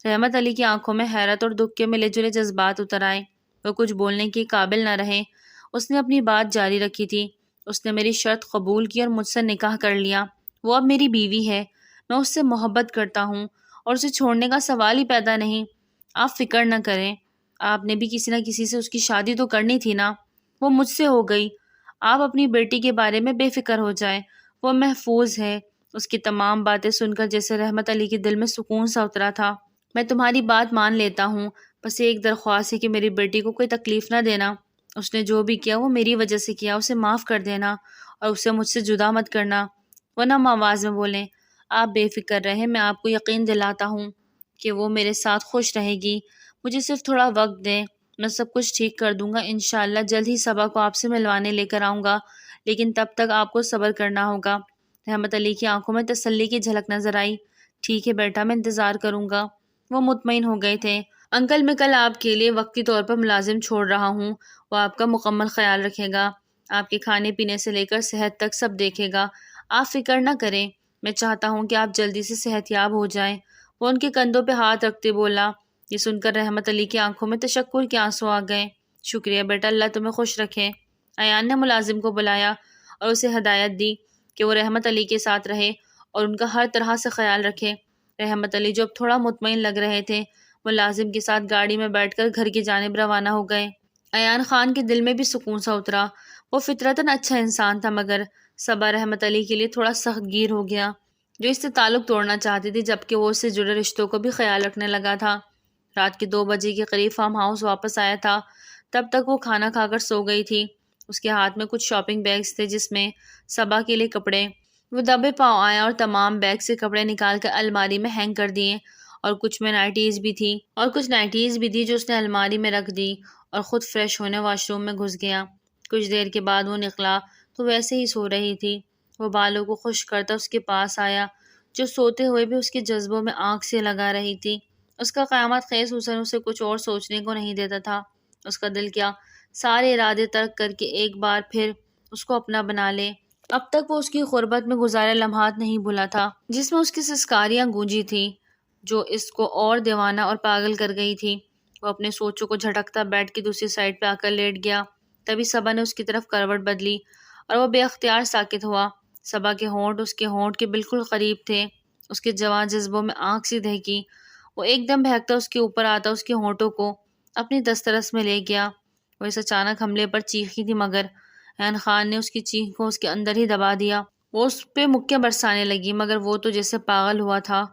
رحمت علی کی آنکھوں میں حیرت اور دکھ کے ملے جلے جذبات اتر آئے۔ وہ کچھ بولنے کے قابل نہ رہے۔ اس نے اپنی بات جاری رکھی تھی، اس نے میری شرط قبول کی اور مجھ سے نکاح کر لیا۔ وہ اب میری بیوی ہے، میں اس سے محبت کرتا ہوں اور اسے چھوڑنے کا سوال ہی پیدا نہیں۔ آپ فکر نہ کریں، آپ نے بھی کسی نہ کسی سے اس کی شادی تو کرنی تھی نا، وہ مجھ سے ہو گئی۔ آپ اپنی بیٹی کے بارے میں بے فکر ہو جائیں، وہ محفوظ ہے۔ اس کی تمام باتیں سن کر جیسے رحمت علی کے دل میں سکون سا اترا تھا۔ میں تمہاری بات مان لیتا ہوں، بس ایک درخواست ہے کہ میری بیٹی کو کوئی تکلیف نہ دینا۔ اس نے جو بھی کیا وہ میری وجہ سے کیا، اسے معاف کر دینا اور اسے مجھ سے جدا مت کرنا۔ وہ نم آواز میں بولیں، آپ بے فکر رہیں، میں آپ کو یقین دلاتا ہوں کہ وہ میرے ساتھ خوش رہے گی۔ مجھے صرف تھوڑا وقت دیں، میں سب کچھ ٹھیک کر دوں گا۔ انشاءاللہ جلد ہی صبا کو آپ سے ملوانے لے کر آؤں گا، لیکن تب تک آپ کو صبر کرنا ہوگا۔ رحمت علی کی آنکھوں میں تسلی کی جھلک نظر آئی۔ ٹھیک ہے بیٹا، میں انتظار کروں گا۔ وہ مطمئن ہو گئے تھے۔ انکل، میں کل آپ کے لیے وقتی طور پر ملازم چھوڑ رہا ہوں، وہ آپ کا مکمل خیال رکھے گا، آپ کے کھانے پینے سے لے کر صحت تک سب دیکھے گا۔ آپ فکر نہ کریں، میں چاہتا ہوں کہ آپ جلدی سے صحت یاب ہو جائیں۔ وہ ان کے کندھوں پہ ہاتھ رکھتے بولا۔ یہ سن کر رحمت علی کی آنکھوں میں تشکر کے آنسو آ گئے۔ شکریہ بیٹا، اللہ تمہیں خوش رکھے۔ ایان نے ملازم کو بلایا اور اسے ہدایت دی کہ وہ رحمت علی کے ساتھ رہے اور ان کا ہر طرح سے خیال رکھے۔ رحمت علی جو اب تھوڑا مطمئن لگ رہے تھے، ملازم کے ساتھ گاڑی میں بیٹھ کر گھر کی جانب روانہ ہو گئے۔ ایان خان کے دل میں بھی سکون سا اترا۔ وہ فطرتاً اچھا انسان تھا، مگر صبا رحمت علی کے لیے تھوڑا سخت گیر ہو گیا، جو اس سے تعلق توڑنا چاہتی تھی، جبکہ وہ اس سے جڑے رشتوں کو بھی خیال رکھنے لگا تھا۔ رات کے 2 بجے کے قریب فارم ہاؤس واپس آیا تھا۔ تب تک وہ کھانا کھا کر سو گئی تھی۔ اس کے ہاتھ میں کچھ شاپنگ بیگز تھے جس میں صبا کے لیے کپڑے۔ وہ دبے پاؤں آیا اور تمام بیگ سے کپڑے نکال کر الماری میں ہینگ کر دیے، اور کچھ نائٹیز بھی تھی جو اس نے الماری میں رکھ دی، اور خود فریش ہونے واش روم میں گھس گیا۔ کچھ دیر کے بعد وہ نکلا تو ویسے ہی سو رہی تھی۔ وہ بالوں کو خشک کرتا اس کے پاس آیا، جو سوتے ہوئے بھی اس کے جذبوں میں آنکھ سے لگا رہی تھی۔ اس کا قیامت خیز حسن اسے کچھ اور سوچنے کو نہیں دیتا تھا۔ اس کا دل کیا سارے ارادے ترک کر کے ایک بار پھر اس کو اپنا بنا لے۔ اب تک وہ اس کی غربت میں گزارے لمحات نہیں بھولا تھا، جس میں اس کی سسکاریاں گونجی تھی، جو اس کو اور دیوانہ اور پاگل کر گئی تھی۔ وہ اپنے سوچوں کو جھٹکتا بیڈ کی دوسری سائڈ پہ آ کر لیٹ گیا۔ تبھی صبا نے اس کی طرف کروٹ بدلی اور وہ بے اختیار ساکت ہوا۔ صبا کے ہونٹ اس کے ہونٹ کے بالکل قریب تھے۔ اس کے جوان جذبوں میں آنکھ سی دہکی۔ وہ ایک دم بہکتا اس کے اوپر آتا اس کے ہونٹوں کو اپنی دسترس میں لے گیا۔ وہ اس اچانک حملے پر چیخی تھی، مگر ایان خان نے اس کی چیخ کو اس کے اندر ہی دبا دیا۔ وہ اس پہ مکیں برسانے لگی، مگر وہ تو جیسے پاگل ہوا تھا۔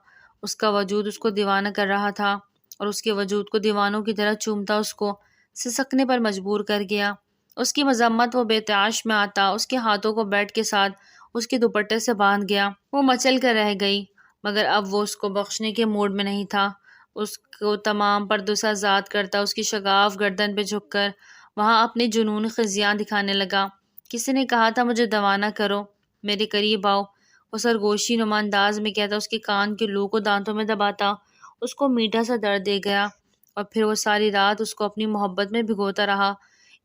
اس کا وجود اس کو دیوانہ کر رہا تھا، اور اس کے وجود کو دیوانوں کی طرح چومتا اس کو سسکنے پر مجبور کر گیا۔ اس کی مذمت وہ بے تعاش میں آتا اس کے ہاتھوں کو بیٹ کے ساتھ اس کے دوپٹے سے باندھ گیا۔ وہ مچل کر رہ گئی، مگر اب وہ اس کو بخشنے کے موڈ میں نہیں تھا۔ اس کو تمام پردوں سے آزاد کرتا اس کی شگاف گردن پہ جھک کر وہاں اپنی جنون خزیاں دکھانے لگا۔ کسی نے کہا تھا مجھے دوا نہ کرو، میرے قریب آؤ۔ وہ سرگوشی نما انداز میں کہتا اس کے کان کے لو کو دانتوں میں دباتا اس کو میٹھا سا درد دے گیا، اور پھر وہ ساری رات اس کو اپنی محبت میں بھگوتا رہا۔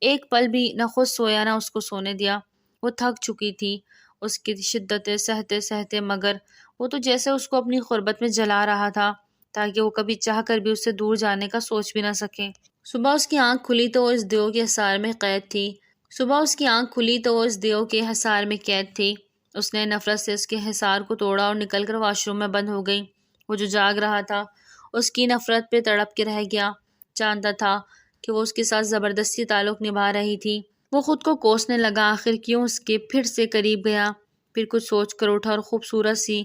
ایک پل بھی نہ خود سویا نہ اس کو سونے دیا۔ وہ تھک چکی تھی اس کی شدتیں سہتے سہتے، مگر وہ تو جیسے اس کو اپنی غربت میں جلا رہا تھا تاکہ وہ کبھی چاہ کر بھی اس سے دور جانے کا سوچ بھی نہ سکے۔ صبح اس کی آنکھ کھلی تو وہ اس دیو کے حصار میں قید تھی۔ اس نے نفرت سے اس کے حصار کو توڑا اور نکل کر واش روم میں بند ہو گئی۔ وہ جو جاگ رہا تھا اس کی نفرت پہ تڑپ کے رہ گیا، جانتا تھا کہ وہ اس کے ساتھ زبردستی تعلق نبھا رہی تھی۔ وہ خود کو کوسنے لگا، آخر کیوں اس کے پھر سے قریب گیا۔ پھر کچھ سوچ کر اٹھا اور خوبصورت سی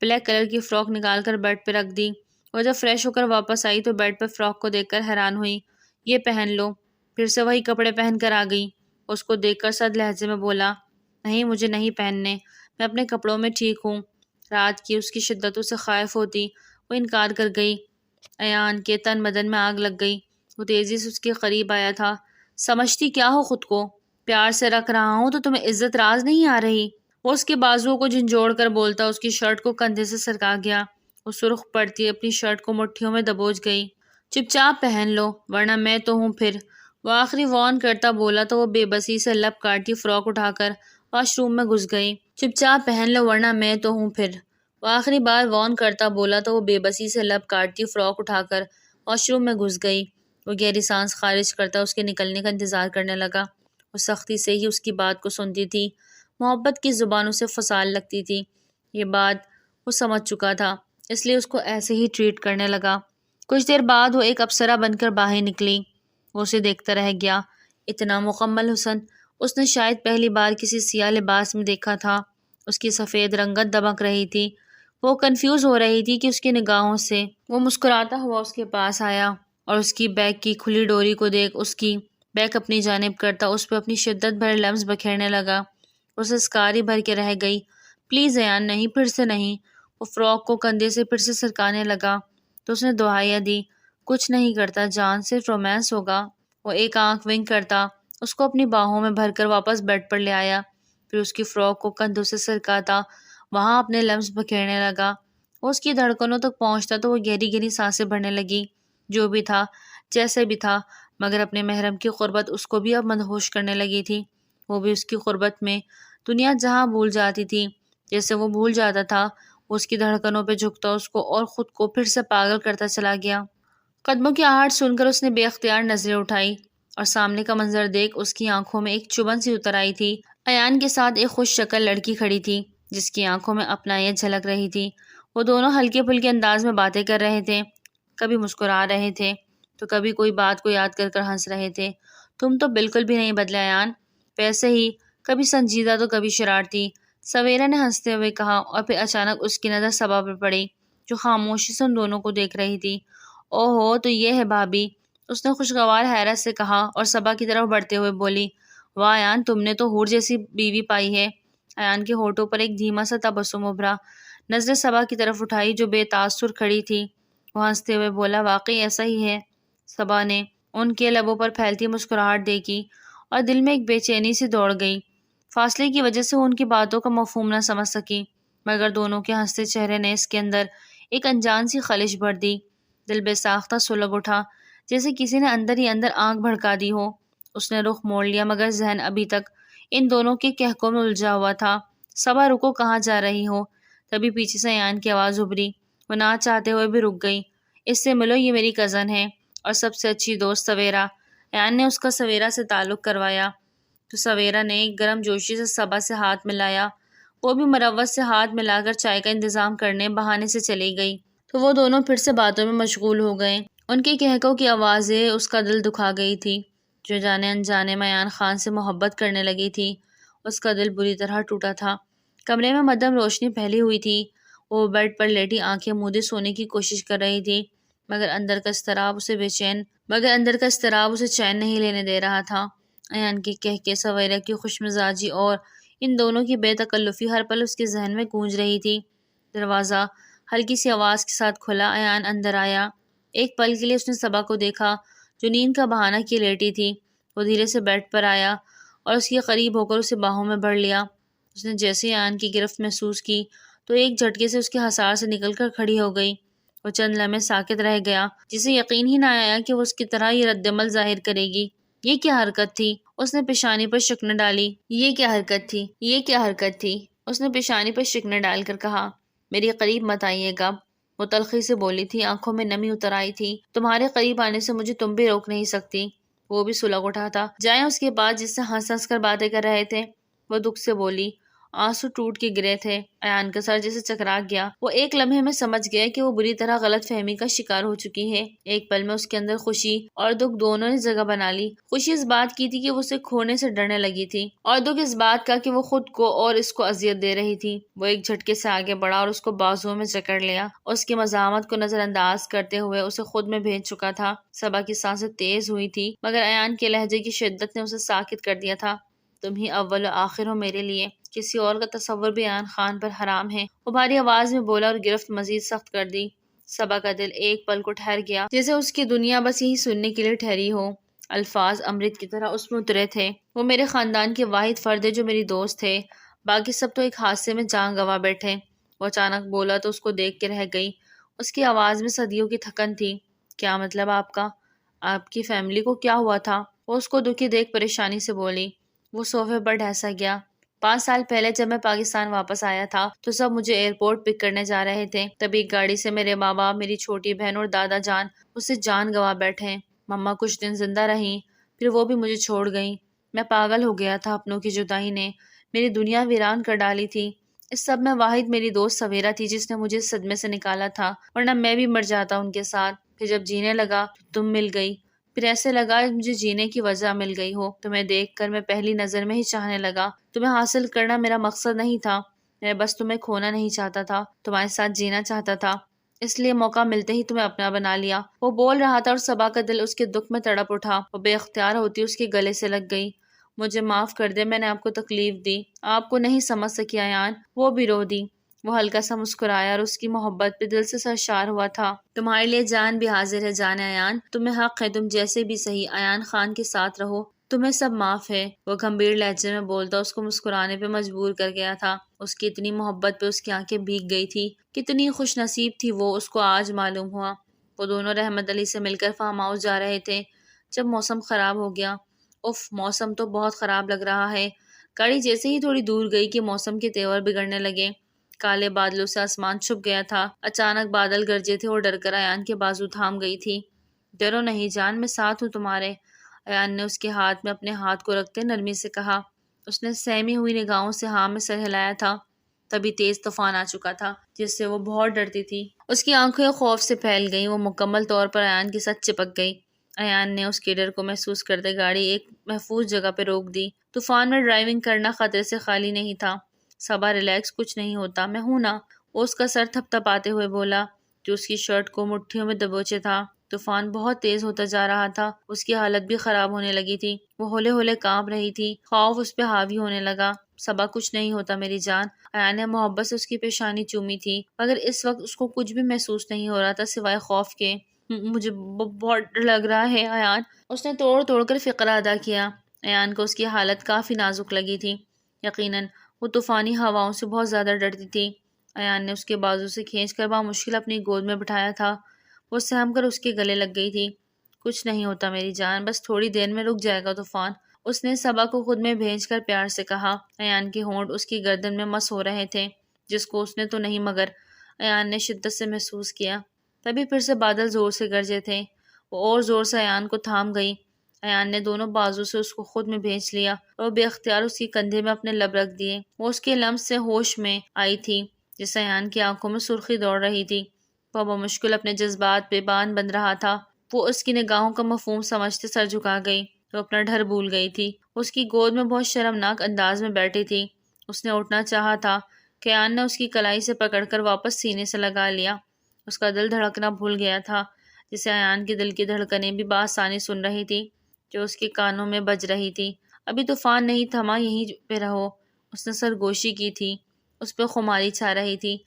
بلیک کلر کی فراک نکال کر بیڈ پہ رکھ دی۔ وہ جب فریش ہو کر واپس آئی تو بیڈ پہ فراک کو دیکھ کر حیران ہوئی۔ یہ پہن لو۔ پھر سے وہی کپڑے پہن کر آ گئی۔ اس کو دیکھ کر سرد لہجے میں بولا، نہیں مجھے نہیں پہننے، میں اپنے کپڑوں میں ٹھیک ہوں۔ رات کی اس کی شدتوں سے خائف ہوتی وہ انکار کر گئی۔ ایان کے تن بدن میں آگ لگ گئی۔ وہ تیزی سے اس کے قریب آیا تھا۔ سمجھتی کیا ہو خود کو؟ پیار سے رکھ رہا ہوں تو تمہیں عزت راز نہیں آ رہی؟ وہ اس کے بازوؤں کو جھنجھوڑ کر بولتا اس کی شرٹ کو کندھے سے سرکا گیا۔ وہ سرخ پڑتی اپنی شرٹ کو مٹھیوں میں دبوچ گئی۔ چپ چاپ پہن لو ورنہ میں تو ہوں پھر۔ وہ آخری وارن کرتا بولا تو وہ بے بسی سے لب کاٹتی فراک اٹھا کر واش روم میں گھس گئی۔ چپ چاپ پہن لو ورنہ میں تو ہوں پھر۔ وہ آخری بار وارن کرتا بولا تو وہ بے بسی سے لب کاٹتی فراک اٹھا کر واش روم میں گھس گئی۔ وہ گہری سانس خارج کرتا اس کے نکلنے کا انتظار کرنے لگا۔ وہ سختی سے ہی اس کی بات کو سنتی تھی، محبت کی زبانوں سے فسال لگتی تھی۔ یہ بات وہ سمجھ چکا تھا، اس لیے اس کو ایسے ہی ٹریٹ کرنے لگا۔ کچھ دیر بعد وہ ایک اپسرا بن کر باہر نکلی۔ وہ اسے دیکھتا رہ گیا۔ اتنا مکمل حسن اس نے شاید پہلی بار کسی سیاہ لباس میں دیکھا تھا۔ اس کی سفید رنگت دمک رہی تھی۔ وہ کنفیوز ہو رہی تھی کہ اس کی نگاہوں سے۔ وہ مسکراتا ہوا اس کے پاس آیا اور اس کی بیگ کی کھلی ڈوری کو دیکھ اس کی بیگ اپنی جانب کرتا اس پہ اپنی شدت بھرے لمس بکھیرنے لگا۔ اسے سکاری بھر کے رہ گئی۔ پلیز ایان نہیں، پھر سے نہیں۔ وہ فراک کو کندھے سے پھر سے سرکانے لگا تو اس نے دعائیاں دی، کچھ نہیں کرتا جان، صرف رومانس ہوگا۔ وہ ایک آنکھ ونک کرتا اس کو اپنی باہوں میں بھر کر واپس بیڈ پر لے آیا، پھر اس کی فراک کو کندھوں سے سرکاتا وہاں اپنے لمس بکھیرنے لگا۔ وہ اس کی دھڑکنوں تک پہنچتا تو وہ گہری گہری سانسیں بھرنے لگی۔ جو بھی تھا جیسے بھی تھا، مگر اپنے محرم کی قربت اس کو بھی اب مدہوش کرنے لگی تھی۔ وہ بھی اس کی قربت میں دنیا جہاں بھول جاتی تھی جیسے وہ بھول جاتا تھا۔ وہ اس کی دھڑکنوں پہ جھکتا اس کو اور خود کو پھر سے پاگل کرتا چلا گیا۔ قدموں کی آہٹ سن کر اس نے بے اختیار نظریں اٹھائی اور سامنے کا منظر دیکھ اس کی آنکھوں میں ایک چبھن سی اتر آئی تھی۔ ایان کے ساتھ ایک خوش شکل لڑکی کھڑی تھی جس کی آنکھوں میں اپنائیت جھلک رہی تھی۔ وہ دونوں ہلکے پھلکے انداز میں باتیں کر رہے تھے، کبھی مسکرا رہے تھے تو کبھی کوئی بات کو یاد کر کر ہنس رہے تھے۔ تم تو بالکل بھی نہیں بدلے ایان، ویسے ہی کبھی سنجیدہ تو کبھی شرارتی، سویرا نے ہنستے ہوئے کہا، اور پھر اچانک اس کی نظر صبا پر پڑی جو خاموشی سے ان دونوں کو دیکھ رہی تھی۔ اوہو تو یہ ہے بھابھی، اس نے خوشگوار حیرت سے کہا اور صبا کی طرف بڑھتے ہوئے بولی، واہ ایان تم نے تو حور جیسی بیوی پائی ہے۔ ایان کے ہونٹوں پر ایک دھیما سا تبسم ابھرا، نظریں صبا کی طرف اٹھائی جو بے تاثر کھڑی تھی۔ وہ ہنستے ہوئے بولا، واقعی ایسا ہی ہے۔ صبا نے ان کے لبوں پر پھیلتی مسکراہٹ دیکھی اور دل میں ایک بے چینی سی دوڑ گئی۔ فاصلے کی وجہ سے وہ ان کی باتوں کا مفہوم نہ سمجھ سکی، مگر دونوں کے ہنستے چہرے نے اس کے اندر ایک انجان سی خلش بھر دی۔ دل بے ساختہ سلگ اٹھا جیسے کسی نے اندر ہی اندر آنکھ بھڑکا دی ہو۔ اس نے رخ موڑ لیا مگر ذہن ابھی تک ان دونوں کے کہکوں میں الجھا ہوا تھا۔ صبا رکو، کہاں جا رہی ہو؟ تبھی پیچھے سے ایان کی آواز ابھری۔ وہ نہ چاہتے ہوئے بھی رک گئی۔ اس سے ملو، یہ میری کزن ہے اور سب سے اچھی دوست سویرا۔ ایان نے اس کا سویرا سے تعلق کروایا تو سویرا نے ایک گرم جوشی سے صبا سے ہاتھ ملایا۔ وہ بھی مروت سے ہاتھ ملا کر چائے کا انتظام کرنے بہانے سے چلی گئی تو وہ دونوں پھر سے باتوں میں مشغول ہو گئے۔ ان کے کہکوں کی آوازیں اس کا دل دکھا گئی تھی۔ جو جانے انجانے میں ایان خان سے محبت کرنے لگی تھی، اس کا دل بری طرح ٹوٹا تھا۔ کمرے میں مدھم روشنی پھیلی ہوئی تھی۔ وہ بیڈ پر لیٹی آنکھیں مودے سونے کی کوشش کر رہی تھی، مگر اندر کا اضطراب اسے چین نہیں لینے دے رہا تھا۔ ایان کے کہکے، سویرا کی خوش مزاجی اور ان دونوں کی بے تکلفی ہر پل اس کے ذہن میں گونج رہی تھی۔ دروازہ ہلکی سی آواز کے ساتھ کھلا۔ ایان اندر آیا۔ ایک پل کے لیے اس نے صبا کو دیکھا جو نیند کا بہانہ کیے لیٹی تھی۔ وہ دھیرے سے بیڈ پر آیا اور اس کے قریب ہو کر اسے باہوں میں بھر لیا۔ اس نے جیسے ہی ایان کی گرفت محسوس کی تو ایک جھٹکے سے اس کے حصار سے نکل کر کھڑی ہو گئی۔ وہ چند لمحے ساکت رہ گیا، جسے یقین ہی نہ آیا کہ وہ اس کی طرح یہ رد عمل ظاہر کرے گی۔ یہ کیا حرکت تھی؟ اس نے پیشانی پر شکنیں ڈالی۔ یہ کیا حرکت تھی؟ یہ کیا حرکت تھی؟ اس نے پیشانی پر شکنیں ڈال کر کہا۔ میری قریب مت آئیے گا، وہ تلخی سے بولی تھی، آنکھوں میں نمی اتر آئی تھی۔ تمہارے قریب آنے سے مجھے تم بھی روک نہیں سکتی۔ وہ بھی سلگ اٹھا تھا۔ جائیں اس کے بعد جس سے ہنس ہنس کر باتیں کر رہے تھے، وہ دکھ سے بولی۔ آنسو ٹوٹ کے گرے تھے۔ ایان کا سر جیسے چکرا گیا۔ وہ ایک لمحے میں سمجھ گیا کہ وہ بری طرح غلط فہمی کا شکار ہو چکی ہے۔ ایک پل میں اس کے اندر خوشی اور دکھ دونوں نے جگہ بنا لی۔ خوشی اس بات کی تھی کہ وہ اسے کھونے سے ڈرنے لگی تھی، اور دکھ اس بات کا کہ وہ خود کو اور اس کو اذیت دے رہی تھی۔ وہ ایک جھٹکے سے آگے بڑھا اور اس کو بازوؤں میں جکڑ لیا۔ اس کی مزاحمت کو نظر انداز کرتے ہوئے اسے خود میں بھیج چکا تھا۔ صبا کی سانسیں تیز ہوئی تھی، مگر ایان کے لہجے کی شدت نے اسے ساکت کر دیا تھا۔ تم ہی اول و آخر ہو میرے لیے، کسی اور کا تصور بھی ایان خان پر حرام ہے، وہ بھاری آواز میں بولا اور گرفت مزید سخت کر دی۔ صبا کا دل ایک پل کو ٹھہر گیا، جیسے اس کی دنیا بس یہی سننے کے لیے ٹھہری ہو۔ الفاظ امرت کی طرح اس میں اترے تھے۔ وہ میرے خاندان کے واحد فرد ہے جو میری دوست ہے، باقی سب تو ایک حادثے میں جان گنوا بیٹھے۔ وہ اچانک بولا تو اس کو دیکھ کے رہ گئی۔ اس کی آواز میں صدیوں کی تھکن تھی۔ کیا مطلب آپ کا؟ آپ کی فیملی کو کیا ہوا تھا؟ وہ اس کو دکھی دیکھ پریشانی سے بولی۔ وہ صوفے پر ڈھسا گیا۔ 5 سال پہلے جب میں پاکستان واپس آیا تھا تو سب مجھے ایئرپورٹ پک کرنے جا رہے تھے، تبھی ایک گاڑی سے میرے ماں باپ، میری چھوٹی بہن اور دادا جان اس سے جان گنوا بیٹھے۔ مما کچھ دن زندہ رہیں، پھر وہ بھی مجھے چھوڑ گئیں۔ میں پاگل ہو گیا تھا، اپنوں کی جدائی نے میری دنیا ویران کر ڈالی تھی۔ اس سب میں واحد میری دوست سویرا تھی جس نے مجھے صدمے سے نکالا تھا، ورنہ میں بھی مر جاتا ان کے ساتھ۔ پھر جب جینے لگا تو تم مل گئی، پھر ایسے لگا مجھے جینے کی وجہ مل گئی ہو۔ تمہیں دیکھ کر میں پہلی نظر میں ہی چاہنے لگا۔ تمہیں حاصل کرنا میرا مقصد نہیں تھا، میں بس تمہیں کھونا نہیں چاہتا تھا، تمہارے ساتھ جینا چاہتا تھا، اس لیے موقع ملتے ہی تمہیں اپنا بنا لیا۔ وہ بول رہا تھا اور صبا کا دل اس کے دکھ میں تڑپ اٹھا۔ وہ بے اختیار ہوتی اس کے گلے سے لگ گئی۔ مجھے معاف کر دے، میں نے آپ کو تکلیف دی، آپ کو نہیں سمجھ سکی ایان۔ وہ بھی رو دی۔ وہ ہلکا سا مسکرایا اور اس کی محبت پہ دل سے سرشار ہوا تھا۔ تمہارے لیے جان بھی حاضر ہے جان ایان، تمہیں حق ہے، تم جیسے بھی صحیح ایان خان کے ساتھ رہو، تمہیں سب معاف ہے۔ وہ گمبھیر لہجے میں بولتا اس کو مسکرانے پہ مجبور کر گیا تھا۔ اس کی اتنی محبت پہ اس کی آنکھیں بھیگ گئی تھی۔ کتنی خوش نصیب تھی وہ، اس کو آج معلوم ہوا۔ وہ دونوں رحمت علی سے مل کر فارم ہاؤس جا رہے تھے جب موسم خراب ہو گیا۔ اف، موسم تو بہت خراب لگ رہا ہے۔ گاڑی جیسے ہی تھوڑی دور گئی کہ موسم کے تیور بگڑنے لگے۔ کالے بادلوں سے آسمان چھپ گیا تھا۔ اچانک بادل گرجے تھے اور ڈر کر ایان کے بازو تھام گئی تھی۔ ڈرو نہیں جان، میں ساتھ ہوں تمہارے، ایان نے اس کے ہاتھ میں اپنے ہاتھ کو رکھتے نرمی سے کہا۔ اس نے سہمی ہوئی نگاہوں سے ہاں میں سر ہلایا تھا۔ تبھی تیز طوفان آ چکا تھا جس سے وہ بہت ڈرتی تھی۔ اس کی آنکھیں خوف سے پھیل گئیں، وہ مکمل طور پر ایان کے ساتھ چپک گئی۔ ایان نے اس کے ڈر کو محسوس کرتے گاڑی ایک محفوظ جگہ پہ روک دی۔ طوفان میں ڈرائیونگ کرنا خطرے سے خالی نہیں تھا۔ صبا ریلیکس، کچھ نہیں ہوتا، میں ہوں نا، وہ اس کا سر تھپ تھپاتے ہوئے بولا، جو اس کی شرٹ کو مٹھیوں میں دبوچے تھا۔ طوفان بہت تیز ہوتا جا رہا تھا، اس کی حالت بھی خراب ہونے لگی تھی۔ وہ ہولے ہولے کانپ رہی تھی، خوف اس پہ حاوی ہونے لگا۔ صبا کچھ نہیں ہوتا میری جان، ایان نے محبت سے اس کی پیشانی چومی تھی، مگر اس وقت اس کو کچھ بھی محسوس نہیں ہو رہا تھا سوائے خوف کے۔ مجھے بہت ڈر لگ رہا ہے ایان، اس نے توڑ توڑ کر فقرہ ادا کیا۔ ایان کو اس کی حالت کافی نازک لگی تھی، یقیناً وہ طوفانی ہواؤں سے بہت زیادہ ڈرتی تھی۔ ایان نے اس کے بازو سے کھینچ کر بامشکل اپنی گود میں بٹھایا تھا۔ وہ سہم کر اس کے گلے لگ گئی تھی۔ کچھ نہیں ہوتا میری جان، بس تھوڑی دیر میں رک جائے گا طوفان، اس نے صبا کو خود میں بھیج کر پیار سے کہا۔ ایان کے ہونٹ اس کی گردن میں مس ہو رہے تھے، جس کو اس نے تو نہیں مگر ایان نے شدت سے محسوس کیا۔ تبھی پھر سے بادل زور سے گرجے تھے۔ وہ اور زور سے ایان کو تھام گئی۔ ایان نے دونوں بازو سے اس کو خود میں بھیج لیا اور بے اختیار اس کی کندھے میں اپنے لب رکھ دیے۔ وہ اس کے لمس سے ہوش میں آئی تھی، جس سے ایان کی آنکھوں میں سرخی دوڑ رہی تھی۔ وہ بمشکل اپنے جذبات پہ بان بند رہا تھا۔ وہ اس کی نگاہوں کا مفہوم سمجھتے سر جھکا گئی۔ وہ اپنا ڈر بھول گئی تھی، اس کی گود میں بہت شرمناک انداز میں بیٹھی تھی۔ اس نے اٹھنا چاہا تھا کہ ایان نے اس کی کلائی سے پکڑ کر واپس سینے سے لگا لیا۔ اس کا دل دھڑکنا بھول گیا تھا، جسے ایان کے دل کی دھڑکنیں بھی بآسانی سن رہی تھی، جو اس کے کانوں میں بج رہی تھی۔ ابھی طوفان نہیں تھما، یہیں پہ رہو، اس نے سرگوشی کی تھی۔ اس پہ خماری چھا رہی تھی،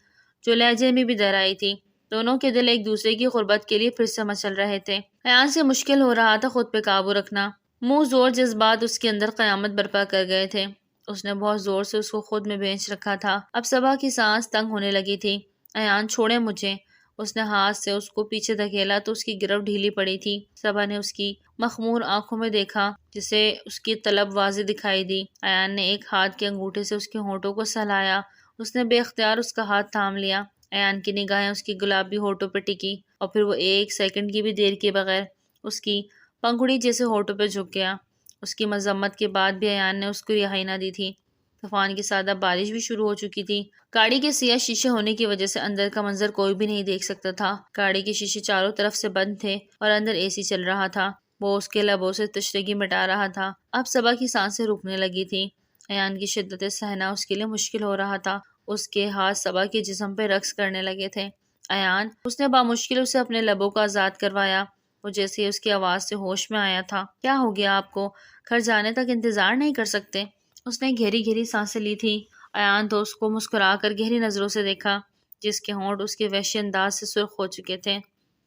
جو لہجے میں بھی ڈر آئی تھی۔ دونوں کے دل ایک دوسرے کی غربت کے لیے پھر سے مچل رہے تھے۔ ایان سے مشکل ہو رہا تھا خود پہ قابو رکھنا۔ منہ زور جذبات اس کے اندر قیامت برپا کر گئے تھے۔ اس نے بہت زور سے اس کو خود میں بھیج رکھا تھا۔ اب صبا کی سانس تنگ ہونے لگی تھی۔ ایان چھوڑے مجھے، اس نے ہاتھ سے اس کو پیچھے دھکیلا تو اس کی گرفت ڈھیلی پڑی تھی۔ صبا نے اس کی مخمور آنکھوں میں دیکھا جسے اس کی طلب واضح دکھائی دی۔ ایان نے ایک ہاتھ کے انگوٹھے سے اس کے ہونٹوں کو سہلایا۔ اس نے بے اختیار اس کا ہاتھ تھام لیا۔ ایان کی نگاہیں اس کی گلابی ہونٹوں پہ ٹکی اور پھر وہ ایک سیکنڈ کی بھی دیر کے بغیر اس کی پنکھڑی جیسے ہونٹوں پہ جھک گیا۔ اس کی مذمت کے بعد بھی ایان نے اس کو رہائی نہ دی تھی۔ طوفان کی سادہ بارش بھی شروع ہو چکی تھی۔ گاڑی کے سیاہ شیشے ہونے کی وجہ سے اندر کا منظر کوئی بھی نہیں دیکھ سکتا تھا۔ گاڑی کے شیشے چاروں طرف سے بند تھے اور اندر اے سی چل رہا تھا۔ وہ اس کے لبوں سے تشنگی مٹا رہا تھا۔ اب صبا کی سانسیں رکنے لگی تھی۔ ایان کی شدت سہنا اس کے لیے مشکل ہو رہا تھا۔ اس کے ہاتھ صبا کے جسم پہ رقص کرنے لگے تھے۔ ایان، اس نے بامشکل اسے اپنے لبوں کو آزاد کروایا۔ وہ جیسے ہی اس کی آواز سے ہوش میں آیا تھا۔ کیا ہو گیا آپ کو؟ گھر جانے تک انتظار نہیں کر سکتے؟ اس نے گہری گہری سانسیں لی تھی۔ ایان تو اس کو مسکرا کر گہری نظروں سے دیکھا جس کے ہونٹ اس کے وحشی انداز سے سرخ ہو چکے تھے۔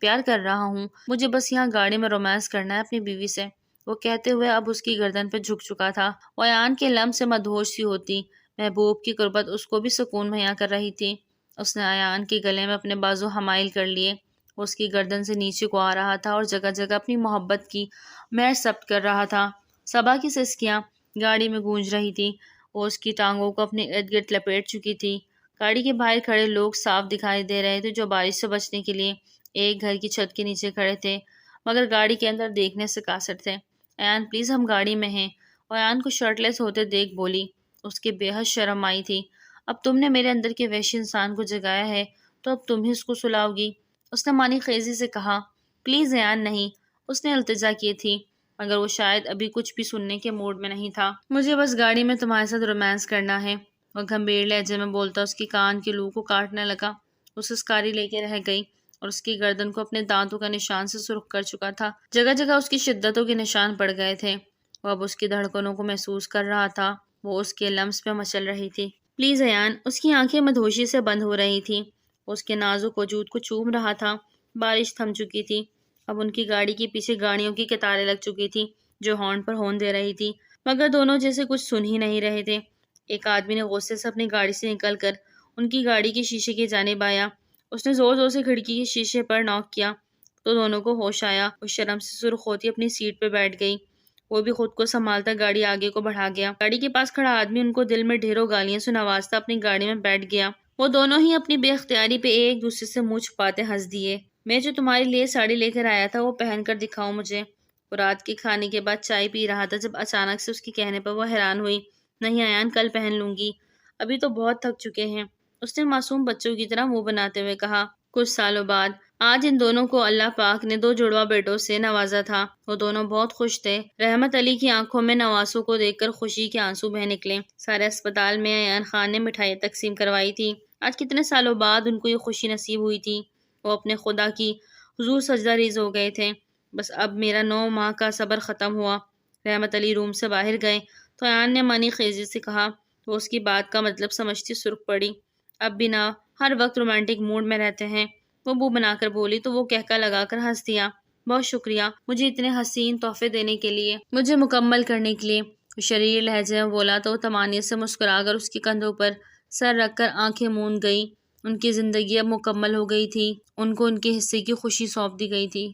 پیار کر رہا ہوں، مجھے بس یہاں گاڑی میں رومانس کرنا ہے اپنی بیوی سے، وہ کہتے ہوئے اب اس کی گردن پہ جھک چکا تھا۔ وہ ایان کے لمس سے مدہوش سی ہوتی۔ محبوب کی قربت اس کو بھی سکون مہیا کر رہی تھی۔ اس نے ایان کے گلے میں اپنے بازو حمائل کر لیے۔ وہ اس کی گردن سے نیچے کو آ رہا تھا اور جگہ جگہ اپنی محبت کی مہر ثبت کر رہا تھا۔ صبا کی سسکیاں گاڑی میں گونج رہی تھی۔ وہ اس کی ٹانگوں کو اپنے ارد گرد لپیٹ چکی تھی۔ گاڑی کے باہر کھڑے لوگ صاف دکھائی دے رہے تھے جو بارش سے بچنے کے لیے ایک گھر کی چھت کے نیچے کھڑے تھے مگر گاڑی کے اندر دیکھنے سے قاصر تھے۔ ایان پلیز ہم گاڑی میں ہیں، اور ایان کو شرٹ لیس ہوتے دیکھ بولی۔ اس کے بے حد شرم آئی تھی۔ اب تم نے میرے اندر کے وحشی انسان کو جگایا ہے تو اب تم ہی اس کو سلاؤ گی، اس نے مانی خیزی سے کہا۔ پلیز ایان نہیں، اس نے التجا کی تھی مگر وہ شاید ابھی کچھ بھی سننے کے موڈ میں نہیں تھا۔ مجھے بس گاڑی میں تمہارے ساتھ رومانس کرنا ہے، وہ گھمبیر لہجے میں بولتا اس کی کان کی لو کو کاٹنے لگا۔ وہ سسکاری لے کے رہ گئی اور اس کی گردن کو اپنے دانتوں کا نشان سے سرخ کر چکا تھا۔ جگہ جگہ اس کی شدتوں کے نشان پڑ گئے تھے۔ وہ اب اس کی دھڑکنوں کو محسوس کر رہا تھا۔ وہ اس کے لمس پہ مچل رہی تھی۔ پلیز ایان، اس کی آنکھیں مدہوشی سے بند ہو رہی تھی۔ اس کے نازک وجود کو چوم رہا تھا۔ بارش تھم چکی تھی۔ اب ان کی گاڑی کے پیچھے گاڑیوں کی قطاریں لگ چکی تھی جو ہارن پر ہارن دے رہی تھی مگر دونوں جیسے کچھ سن ہی نہیں رہے تھے۔ ایک آدمی نے غصے سے اپنی گاڑی سے نکل کر ان کی گاڑی کے شیشے کی جانب آیا۔ اس نے زور زور سے کھڑکی کے شیشے پر نوک کیا تو دونوں کو ہوش آیا۔ وہ شرم سے سرخ ہوتی اپنی سیٹ پہ بیٹھ گئی۔ وہ بھی خود کو سنبھالتا گاڑی آگے کو بڑھا گیا۔ گاڑی کے پاس کھڑا آدمی ان کو دل میں ڈھیروں گالیاں سے نوازتا اپنی گاڑی میں بیٹھ گیا۔ وہ دونوں ہی اپنی بے اختیاری پہ ایک دوسرے سے منہ چھپاتے ہنس دیے۔ میں جو تمہارے لیے ساڑی لے کر آیا تھا وہ پہن کر دکھاؤ مجھے۔ وہ رات کے کھانے کے بعد چائے پی رہا تھا جب اچانک سے اس کے کہنے پر وہ حیران ہوئی۔ نہیں ایان، کل پہن لوں گی، ابھی تو بہت تھک چکے ہیں، اس نے معصوم بچوں کی طرح منہ بناتے ہوئے کہا۔ کچھ سالوں بعد آج ان دونوں کو اللہ پاک نے 2 جڑواں بیٹوں سے نوازا تھا۔ وہ دونوں بہت خوش تھے۔ رحمت علی کی آنکھوں میں نواسوں کو دیکھ کر خوشی کے آنسو بہہ نکلے۔ سارے اسپتال میں ایان خان نے مٹھائیاں تقسیم کروائی تھی۔ آج کتنے سالوں بعد ان کو یہ خوشی نصیب ہوئی تھی۔ وہ اپنے خدا کی حضور سجدہ ریز ہو گئے تھے۔ بس اب میرا 9 ماہ کا صبر ختم ہوا۔ رحمت علی روم سے باہر گئے تو ایان نے منی خیزی سے کہا۔ وہ اس کی بات کا مطلب سمجھتی سرخ پڑی۔ اب بھی نہ ہر وقت رومانٹک موڈ میں رہتے ہیں، وہ منہ بنا کر بولی تو وہ کہکا لگا کر ہنس دیا۔ بہت شکریہ مجھے اتنے حسین تحفے دینے کے لیے، مجھے مکمل کرنے کے لیے، وہ شریر لہجے میں بولا تو وہ طمانیت سے مسکرا کر اس کے کندھوں پر سر رکھ کر آنکھیں موند گئی۔ ان کی زندگی اب مکمل ہو گئی تھی۔ ان کو ان کے حصے کی خوشی سونپ دی گئی تھی۔